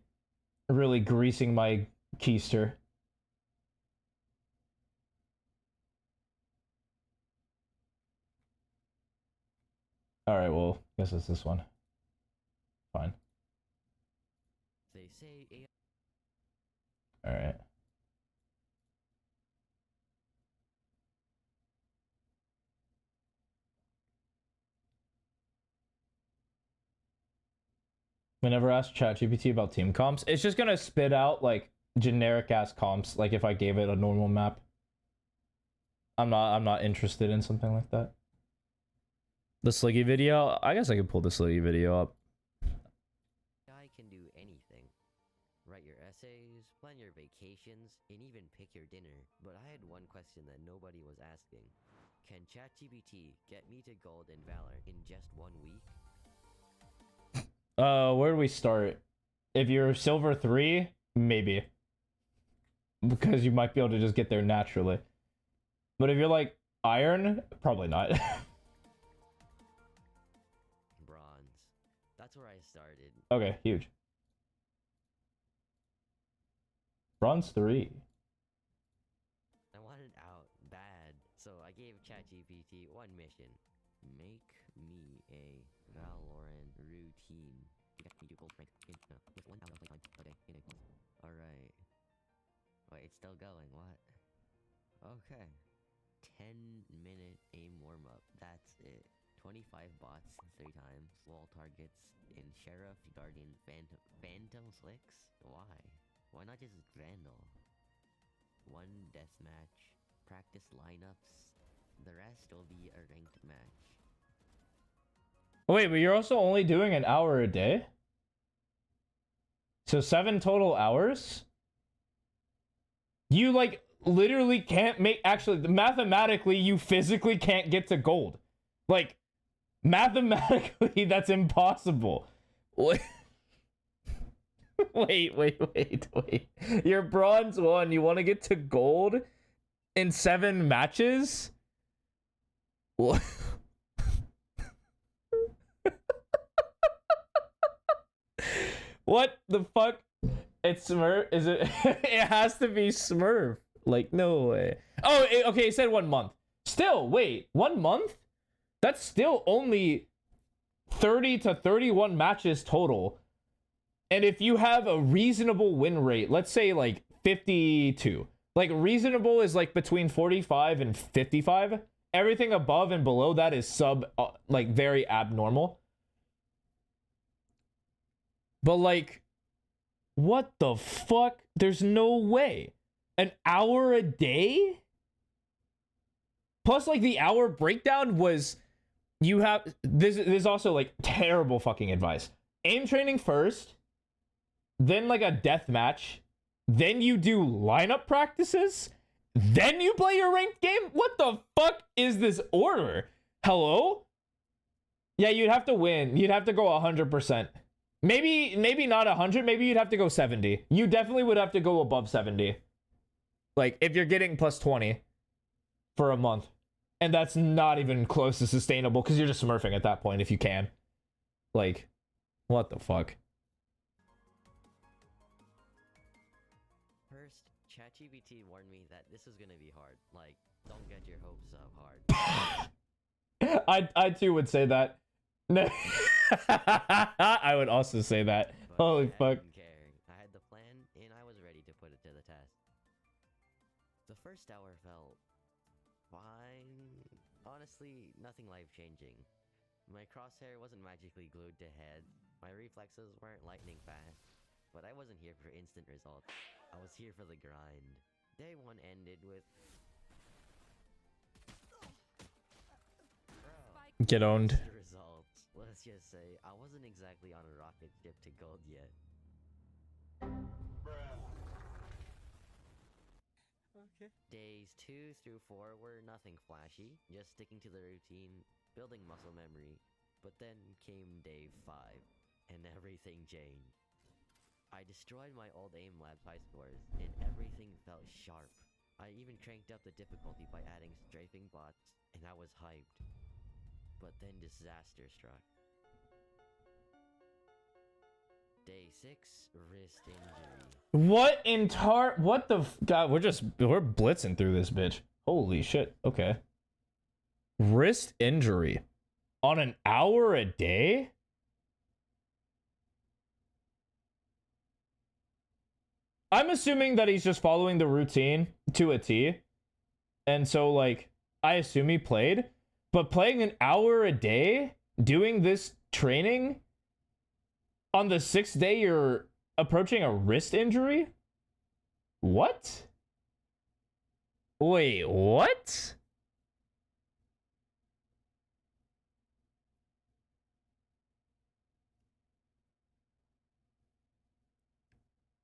greasing my keister. Alright, well, guess it's this one. Fine. They say Alright. Whenever I ask ChatGPT about team comps, it's just gonna spit out like generic ass comps, like if I gave it a normal map. I'm not interested in something like that. The Sliggy video? I guess I could pull the Sliggy video up. AI can do anything. Write your essays, plan your vacations, and even pick your dinner. But I had one question that nobody was asking. Can ChatGPT get me to gold in Valor in just 1 week? Where do we start? If you're silver 3, maybe. Because you might be able to just get there naturally. But if you're like iron, probably not. Bronze. That's where I started. Okay, huge. Bronze 3. I wanted out bad, so I gave ChatGPT one mission. Make me a Valorant routine. Alright. Wait, it's still going, what? Okay. 10-minute aim warm-up, that's it. 25 bots 3 times, wall targets in Sheriff, Guardian, Phantom Slicks? Why? Why not just Vandal? 1 deathmatch, practice lineups, the rest will be a ranked match. Wait, but you're also only doing an hour a day? So 7 total hours? You like literally can't make, actually mathematically you physically can't get to gold. Like mathematically that's impossible. Wait, wait. You're bronze 1, you want to get to gold in 7 matches? What? What the fuck? It's Smurf? Is it? It has to be Smurf. Like, no way. Oh, okay, it said 1 month. Still, wait, 1 month? That's still only 30 to 31 matches total. And if you have a reasonable win rate, let's say like 52. Like, reasonable is like between 45 and 55. Everything above and below that is like very abnormal. But like, what the fuck? There's no way. An hour a day? Plus like the hour breakdown was, you have, this is also like terrible fucking advice. Aim training first, then like a death match, then you do lineup practices, then you play your ranked game? What the fuck is this order? Hello? Yeah, you'd have to win. You'd have to go 100%. Maybe not 100, maybe you'd have to go 70. You definitely would have to go above 70. Like, if you're getting plus 20 for a month. And that's not even close to sustainable, because you're just smurfing at that point if you can. Like, what the fuck? First, ChatGPT warned me that this is gonna be hard. Like, don't get your hopes up hard. I too would say that. No. I would also say that. But Holy I fuck. didn't care. I had the plan, and I was ready to put it to the test. The first hour felt fine. Honestly, nothing life-changing. My crosshair wasn't magically glued to head. My reflexes weren't lightning fast. But I wasn't here for instant results. I was here for the grind. Day 1 ended with... Bro, Get owned. the results. Let's just say, I wasn't exactly on a rocket ship to gold yet. Days 2 through 4 were nothing flashy, just sticking to the routine, building muscle memory. But then came day 5, and everything changed. I destroyed my old aim lab's high scores, and everything felt sharp. I even cranked up the difficulty by adding strafing bots, and I was hyped. But then disaster struck. Day 6, wrist injury. What the God, we're blitzing through this bitch. Holy shit. Okay. Wrist injury. On an hour a day? I'm assuming that he's just following the routine to a T. And so, like, I assume he played. But playing an hour a day, doing this training, on the 6th day you're approaching a wrist injury? What? Wait, what?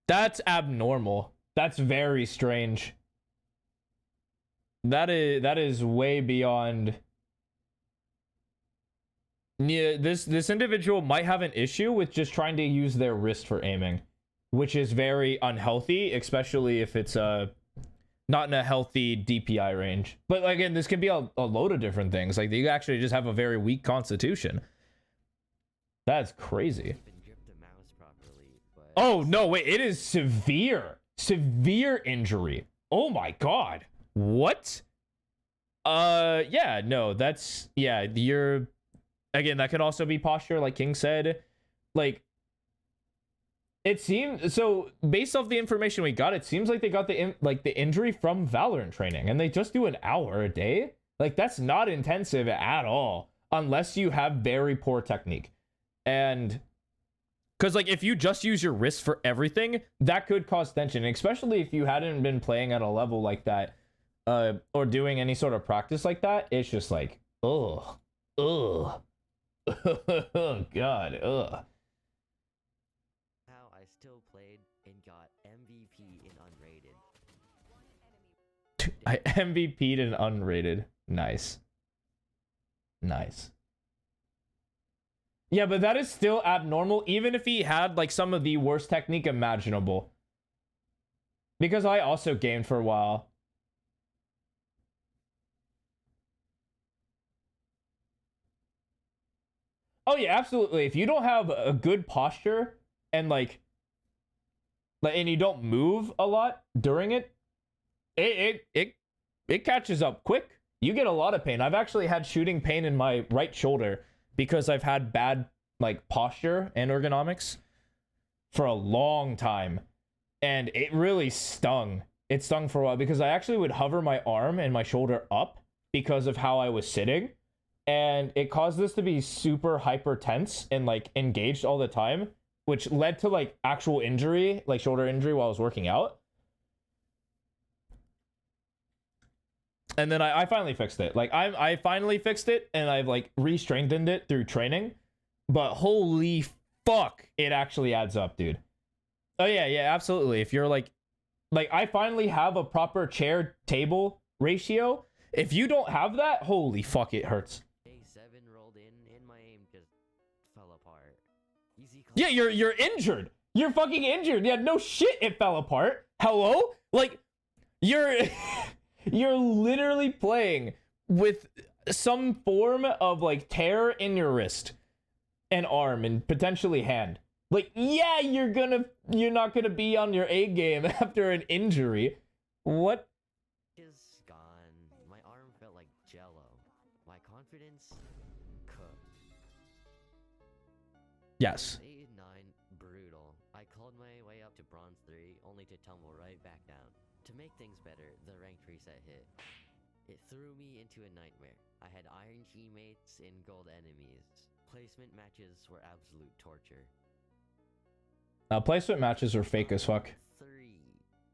That's abnormal. That's very strange. That is way beyond. Yeah, this individual might have an issue with just trying to use their wrist for aiming, which is very unhealthy, especially if it's not in a healthy DPI range. But again, this can be a load of different things. Like, you actually just have a very weak constitution. That's crazy. Oh, no, wait, it is severe. Severe injury. Oh my God. What? Yeah, no, that's, yeah, you're, again, that could also be posture, like King said. Like, it seems, so, based off the information we got, it seems like they got the injury from Valorant training, and they just do an hour a day? Like, that's not intensive at all, unless you have very poor technique. And because, like, if you just use your wrist for everything, that could cause tension, especially if you hadn't been playing at a level like that, or doing any sort of practice like that. It's just like, ugh, oh God, ugh. How I still played and got MVP in unrated. I MVP'd in unrated. Nice. Nice. Yeah, but that is still abnormal, even if he had, like, some of the worst technique imaginable. Because I also gamed for a while. Oh, yeah, absolutely. If you don't have a good posture and, like, and you don't move a lot during it, it catches up quick. You get a lot of pain. I've actually had shooting pain in my right shoulder because I've had bad, like, posture and ergonomics for a long time. And it really stung. It stung for a while because I actually would hover my arm and my shoulder up because of how I was sitting. And it caused this to be super hyper tense and, like, engaged all the time, which led to, like, actual injury, like shoulder injury while I was working out. And then I finally fixed it. Like, I finally fixed it, and I've, like, re-strengthened it through training. But holy fuck, it actually adds up, dude. Oh, yeah, absolutely. If you're, like, I finally have a proper chair-table ratio. If you don't have that, holy fuck, it hurts. Day 7 rolled in my aim just fell apart. Easy. Yeah, you're injured. You're fucking injured. Yeah, no shit, it fell apart. Hello? Like, you're... You're literally playing with some form of, like, tear in your wrist and arm and potentially hand. Like, yeah, you're not gonna be on your A game after an injury. What? Is gone. My arm felt like jello. My confidence cooked. Yes. 8 and 9, brutal. I called my way up to bronze 3, only to tumble right back down. To make things better, the ranked reset hit. It threw me into a nightmare. I had iron teammates and gold enemies. Placement matches were absolute torture. Placement matches are fake as fuck. 3.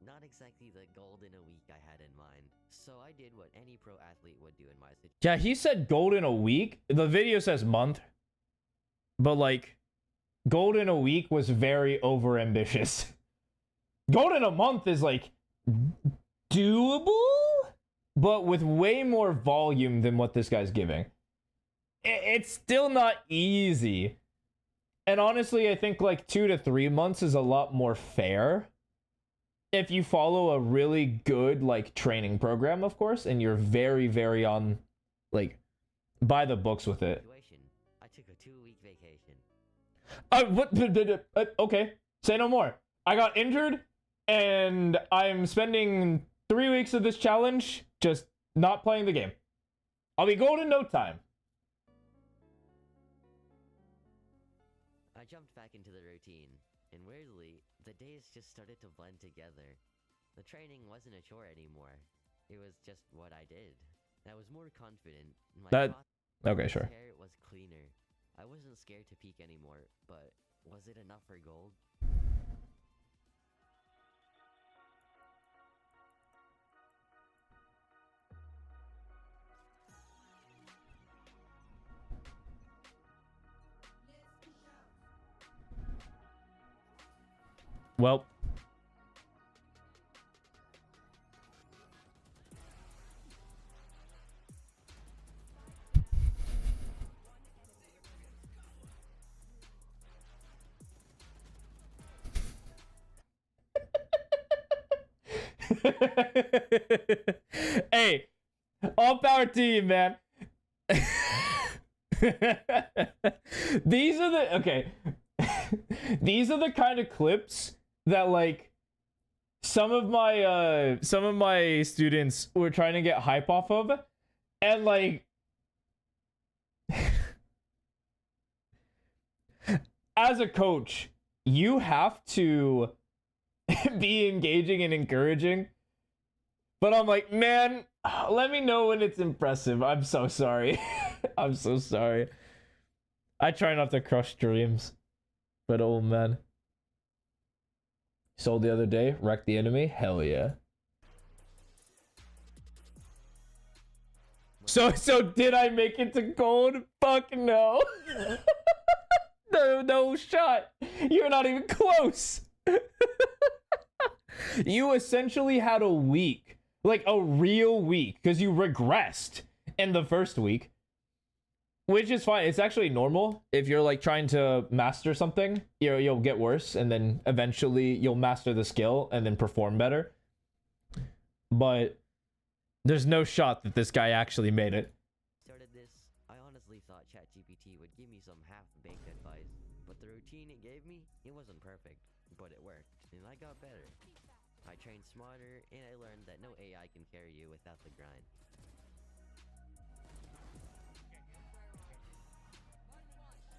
Not exactly the gold in a week I had in mind. So I did what any pro athlete would do in my situation. Yeah, he said gold in a week. The video says month. But, like, gold in a week was very overambitious. Gold in a month is, like, doable, but with way more volume than what this guy's giving. It's still not easy. And honestly, I think like 2 to 3 months is a lot more fair if you follow a really good like training program, of course, and you're very, very on like by the books with it. I took a 2-week vacation. Okay, say no more. I got injured, and I'm spending 3 weeks of this challenge just not playing the game. I'll be golden in no time. I jumped back into the routine, and weirdly, the days just started to blend together. The training wasn't a chore anymore. It was just what I did. I was more confident. Okay, sure. Hair was cleaner. I wasn't scared to peak anymore, but was it enough for gold? Well. Hey, all power to you, man. These are the kind of clips that like some of my students were trying to get hype off of, and like as a coach, you have to be engaging and encouraging. But I'm like, man, let me know when it's impressive. I'm so sorry. I'm so sorry. I try not to crush dreams. But oh man. Sold the other day, wrecked the enemy. Hell yeah. So did I make it to gold? Fuck no. No shot. You're not even close. You essentially had a week. Like a real week, because you regressed in the first week, which is fine. It's actually normal. If you're like trying to master something, you'll get worse, and then eventually you'll master the skill and then perform better. But there's no shot that this guy actually made it. Started this, I honestly thought ChatGPT would give me some half-baked advice, but the routine it gave me, it wasn't perfect, but it worked, and I got better. I trained smarter, and I learned that no AI can carry you without the grind.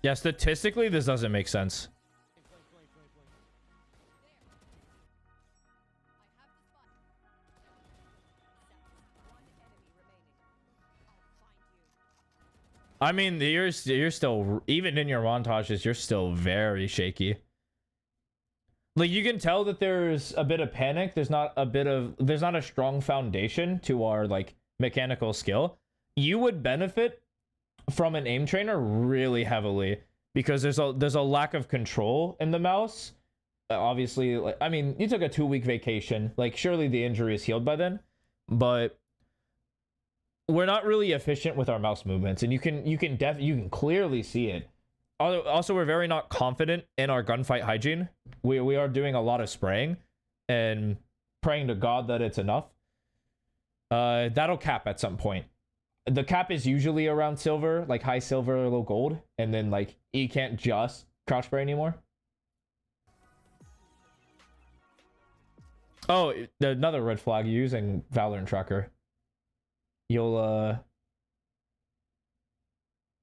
Yeah, statistically, this doesn't make sense. I mean, you're still, even in your montages, you're still very shaky. Like, you can tell that there's a bit of panic. There's not a strong foundation to our like mechanical skill. You would benefit from an aim trainer really heavily, because there's a lack of control in the mouse. Obviously, like, I mean, you took a 2-week vacation. Like, surely the injury is healed by then, but we're not really efficient with our mouse movements, and you can clearly see it. Also, we're very not confident in our gunfight hygiene. We are doing a lot of spraying and praying to God that it's enough. That'll cap at some point. The cap is usually around silver, like high silver or low gold, and then like you can't just crouch spray anymore. Oh, another red flag using Valorant Tracker. You'll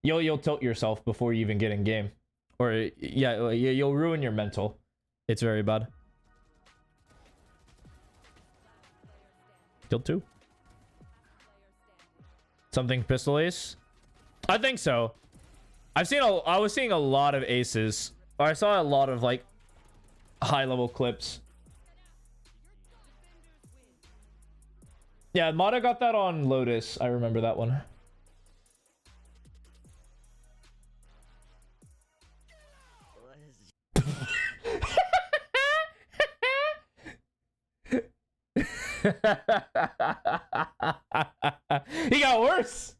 tilt yourself before you even get in game, or yeah, you'll ruin your mental. It's very bad. Killed 2. Something pistol ace? I think so. I was seeing a lot of aces. I saw a lot of like high level clips. Yeah, Mata got that on Lotus. I remember that one. He got worse.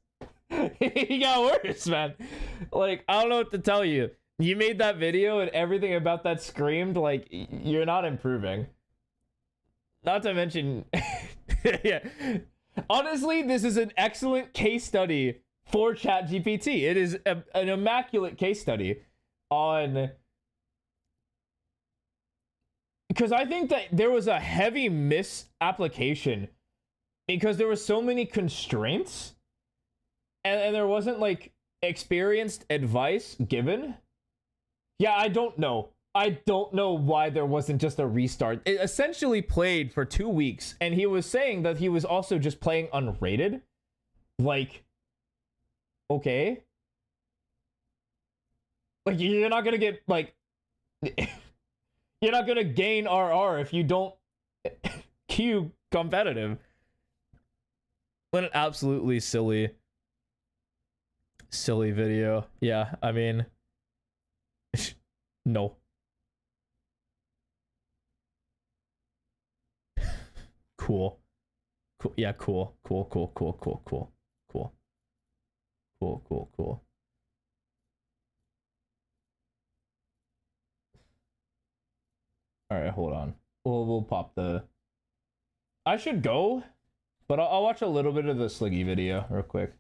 He got worse, man. Like, I don't know what to tell you. You made that video and everything about that screamed like you're not improving. Not to mention, yeah. Honestly, this is an excellent case study for ChatGPT. It is an immaculate case study on... Because I think that there was a heavy misapplication because there were so many constraints and there wasn't like experienced advice given. Yeah, I don't know. I don't know why there wasn't just a restart. It essentially played for 2 weeks and he was saying that he was also just playing unrated. Like, okay. Like, you're not gonna get like... You're not gonna gain RR if you don't queue competitive. What an absolutely silly video. Yeah, I mean, no. Cool. Cool. Yeah, cool. Cool. All right, hold on. We'll pop the... I should go, but I'll watch a little bit of the Sliggy video real quick.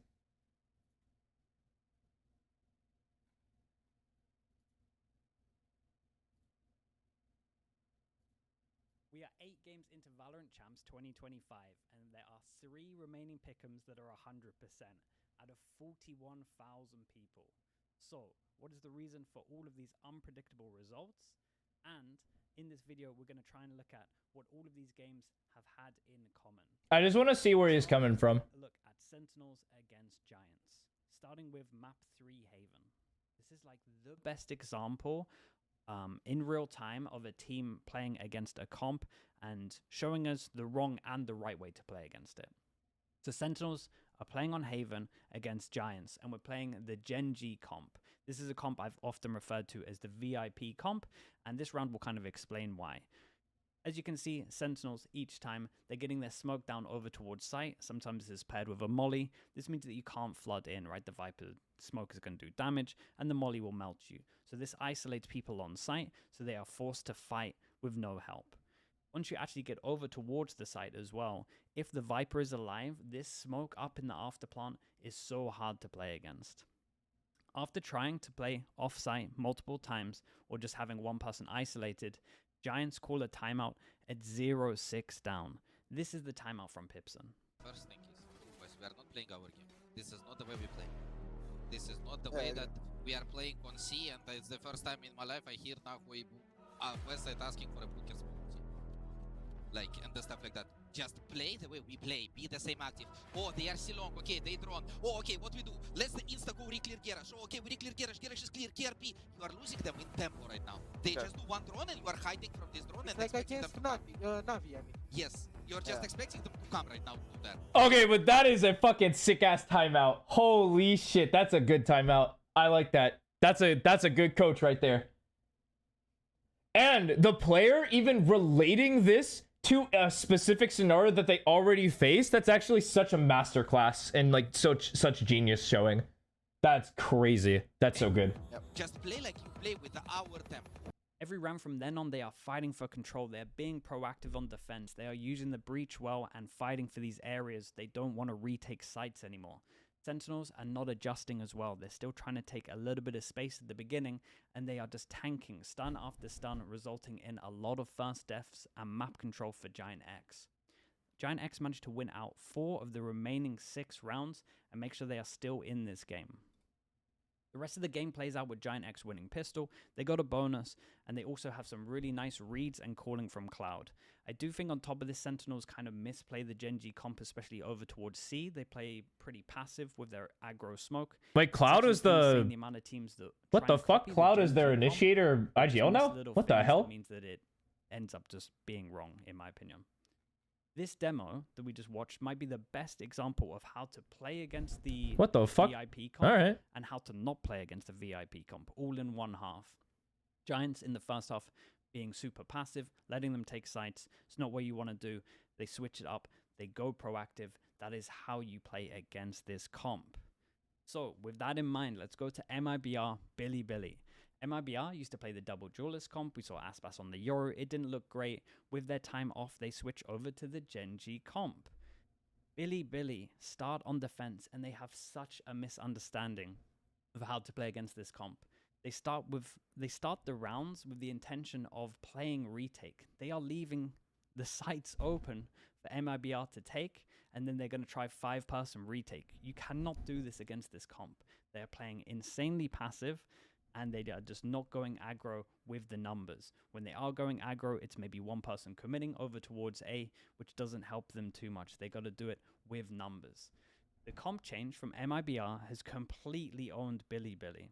We are 8 games into Valorant Champs 2025, and there are 3 remaining pick'ems that are 100% out of 41,000 people. So, what is the reason for all of these unpredictable results? And in this video, we're going to try and look at what all of these games have had in common. I just want to see where he's coming from. Look at Sentinels against Giants, starting with map 3 Haven. This is like the best example in real time of a team playing against a comp and showing us the wrong and the right way to play against it. So Sentinels are playing on Haven against Giants, and we're playing the Gen G comp. This is a comp I've often referred to as the VIP comp, and this round will kind of explain why. As you can see, Sentinels, each time, they're getting their smoke down over towards site. Sometimes it's paired with a molly. This means that you can't flood in, right? The Viper smoke is going to do damage, and the molly will melt you. So this isolates people on site, so they are forced to fight with no help. Once you actually get over towards the site as well, if the Viper is alive, this smoke up in the afterplant is so hard to play against. After trying to play off-site multiple times, or just having one person isolated, Giants call a timeout at 0-6 down. This is the timeout from Pipson. First thing is, boys, we are not playing our game. This is not the way we play. This is not the way that we are playing on C, and it's the first time in my life I hear Nahue Westside asking for a Booker smoke. Like, and the stuff like that. Just play the way we play. Be the same active. Oh, they are so long. Okay, they drone. Oh, okay, what we do? Let's insta go re-clear Garage. Oh, okay, we re-clear Garage. Garage is clear. KRP. You are losing them in tempo right now. They just do one drone and you are hiding from this drone and expecting them to come. Navi, I mean. Yes, you're just expecting them to come right now to that. Okay, but that is a fucking sick-ass timeout. Holy shit, that's a good timeout. I like that. That's a good coach right there. And the player even relating this to a specific scenario that they already faced, that's actually such a masterclass and like such genius showing. That's crazy. That's so good. Yep. Just play like you play with the hour tempo. Every round from then on, they are fighting for control. They're being proactive on defense. They are using the breach well and fighting for these areas. They don't want to retake sites anymore. Sentinels are not adjusting as well. They're still trying to take a little bit of space at the beginning, and they are just tanking stun after stun, resulting in a lot of first deaths and map control for Giant X. Giant X managed to win out 4 of the remaining 6 rounds and make sure they are still in this game. The rest of the game plays out with Giant X winning pistol. They got a bonus, and they also have some really nice reads and calling from Cloud. I do think on top of this, Sentinels kind of misplay the Gen G comp, especially over towards C. They play pretty passive with their aggro smoke. Wait, Cloud is the amount of teams that what the fuck? Cloud is their initiator IGL now? What the hell? That means that it ends up just being wrong, in my opinion. This demo that we just watched might be the best example of how to play against the what the fuck? VIP comp, all right, and how to not play against the VIP comp, all in one half. Giants in the first half being super passive, letting them take sites. It's not what you want to do. They switch it up. They go proactive. That is how you play against this comp. So with that in mind, let's go to MIBR Bilibili. MIBR used to play the double duelist comp. We saw Aspas on the Yoru. It didn't look great. With their time off, they switch over to the Genji comp. Bilibili start on defense, and they have such a misunderstanding of how to play against this comp. They start the rounds with the intention of playing retake. They are leaving the sites open for MIBR to take, and then they're going to try 5-person retake. You cannot do this against this comp. They are playing insanely passive, and they are just not going aggro with the numbers. When they are going aggro, it's maybe one person committing over towards A, which doesn't help them too much. They got to do it with numbers. The comp change from MIBR has completely owned Bilibili.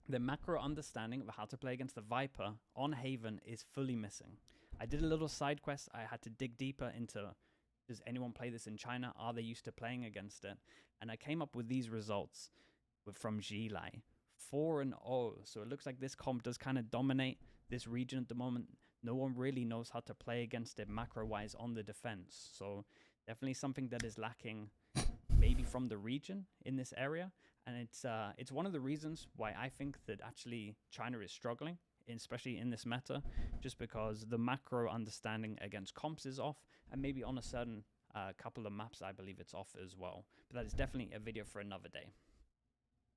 The macro understanding of how to play against the Viper on Haven is fully missing. I did a little side quest. I had to dig deeper into, does anyone play this in China? Are they used to playing against it? And I came up with these results from Zhilai. 4-0. So it looks like this comp does kind of dominate this region at the moment. No one really knows how to play against it macro-wise on the defense. So definitely something that is lacking maybe from the region in this area. And it's one of the reasons why I think that actually China is struggling, especially in this meta, just because the macro understanding against comps is off, and maybe on a certain couple of maps I believe it's off as well. But that is definitely a video for another day.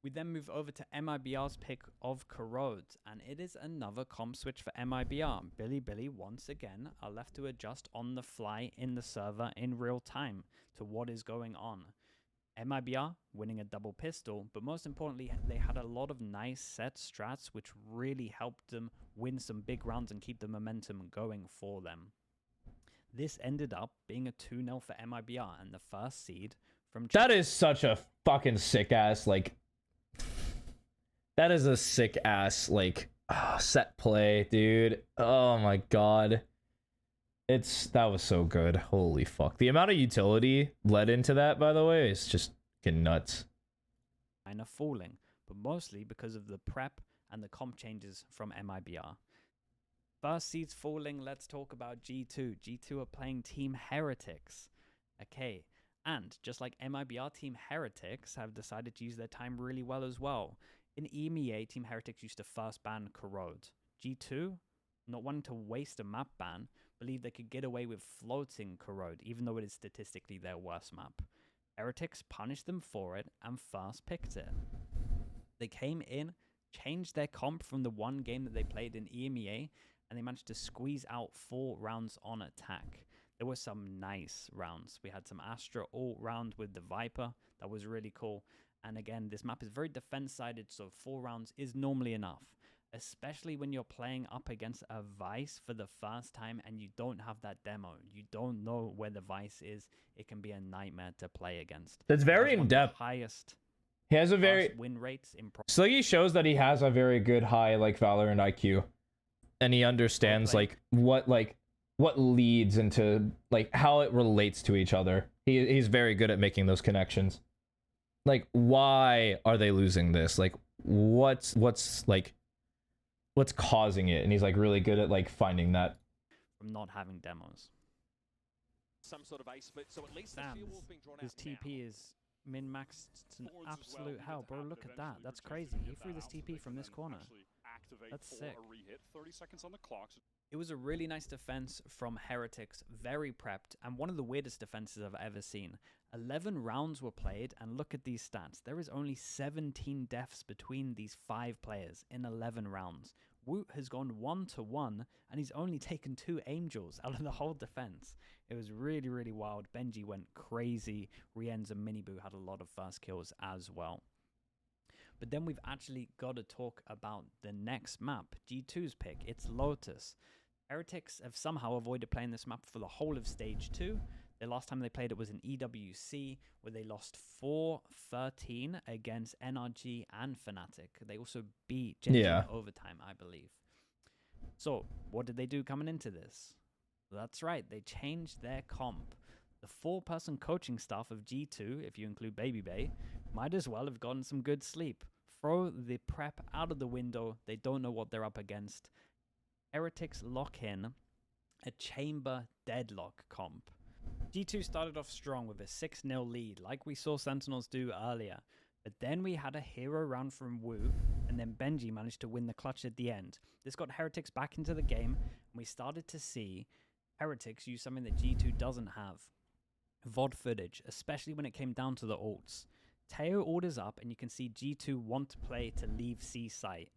We then move over to MIBR's pick of Corrode, and it is another comp switch for MIBR. Bilibili once again are left to adjust on the fly in the server in real time to what is going on. MIBR winning a double pistol, but most importantly, they had a lot of nice set strats which really helped them win some big rounds and keep the momentum going for them. This ended up being a 2-0 for MIBR and the first seed from... That is such a fucking sick ass, like... That is a sick ass, like, set play, dude. Oh my god. That was so good. Holy fuck. The amount of utility led into that, by the way, is just fucking nuts. Kind of falling, but mostly because of the prep and the comp changes from MIBR. First seeds falling, let's talk about G2. G2 are playing Team Heretics. Okay, and just like MIBR, Team Heretics have decided to use their time really well as well. In EMEA, Team Heretics used to first ban Corrode. G2, not wanting to waste a map ban, believed they could get away with floating Corrode, even though it is statistically their worst map. Heretics punished them for it and first picked it. They came in, changed their comp from the one game that they played in EMEA, and they managed to squeeze out 4 rounds on attack. There were some nice rounds. We had some Astra all round with the Viper. That was really cool. And again, this map is very defense-sided, so 4 rounds is normally enough. Especially when you're playing up against a Vice for the first time and you don't have that demo. You don't know where the Vice is. It can be a nightmare to play against. That's very in-depth. Highest He has a very... win rates in pro. Sluggy shows that he has a very good high, like, Valorant IQ. And he understands, like, what leads into, like, how it relates to each other. He's very good at making those connections. Like, why are they losing this? Like, what's causing it? And he's like really good at like finding that. From not having demos. Some sort of ace, but so at least the fuel being drawn out. His TP is min-maxed to an absolute hell, bro. Look at that. That's crazy. He threw this TP from this corner. That's sick. 30 seconds on the clock. It was a really nice defense from Heretics, very prepped, and one of the weirdest defenses I've ever seen. 11 rounds were played, and look at these stats. There is only 17 deaths between these 5 players in 11 rounds. Woot has gone 1-1, and he's only taken 2 Angels out of the whole defense. It was really, really wild. Benji went crazy. Rienz and Miniboo had a lot of first kills as well. But then we've actually got to talk about the next map, G2's pick. It's Lotus. Heretics have somehow avoided playing this map for the whole of Stage 2. The last time they played it was in EWC, where they lost 4-13 against NRG and Fnatic. They also beat Genji in overtime, I believe. So, what did they do coming into this? That's right, they changed their comp. The 4-person coaching staff of G2, if you include Baby Bay, might as well have gotten some good sleep. Throw the prep out of the window. They don't know what they're up against. Heretics lock in a chamber deadlock comp. G2 started off strong with a 6-0 lead, like we saw Sentinels do earlier. But then we had a hero round from Wu, and then Benji managed to win the clutch at the end. This got Heretics back into the game, and we started to see Heretics use something that G2 doesn't have. VOD footage, especially when it came down to the ults. Teo orders up, and you can see G2 want to play to leave C site.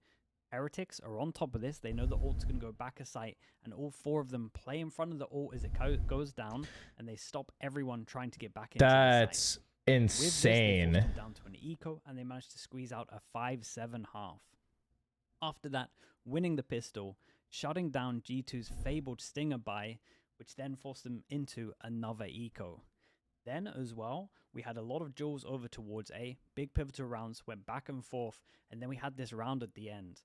Heretics are on top of this. They know the ult's going to go back a site, and all 4 of them play in front of the ult as it goes down, and they stop everyone trying to get back into the site. That's insane. With this, they forced them down to an eco, and they managed to squeeze out a 5-7 half. After that, winning the pistol, shutting down G2's fabled Stinger buy, which then forced them into another eco. Then as well, we had a lot of duels over towards A, big pivotal rounds, went back and forth, and then we had this round at the end.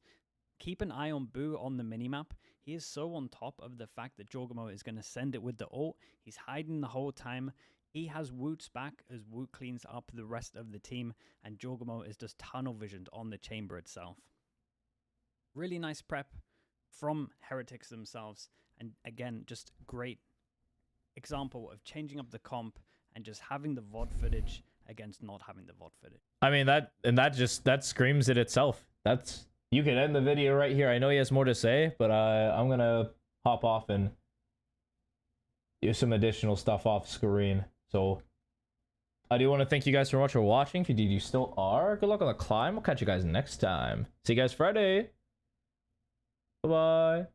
Keep an eye on Boo on the minimap. He is so on top of the fact that Jorgamo is going to send it with the ult. He's hiding the whole time. He has Woot's back as Woot cleans up the rest of the team, and Jorgamo is just tunnel visioned on the chamber itself. Really nice prep from Heretics themselves, and again, just great example of changing up the comp and just having the VOD footage against not having the VOD footage. I mean, that screams it itself. You can end the video right here. I know he has more to say, but I'm gonna hop off and do some additional stuff off screen. So I do want to thank you guys so much for watching. If you still are, good luck on the climb. We'll catch you guys next time. See you guys Friday. Bye-bye.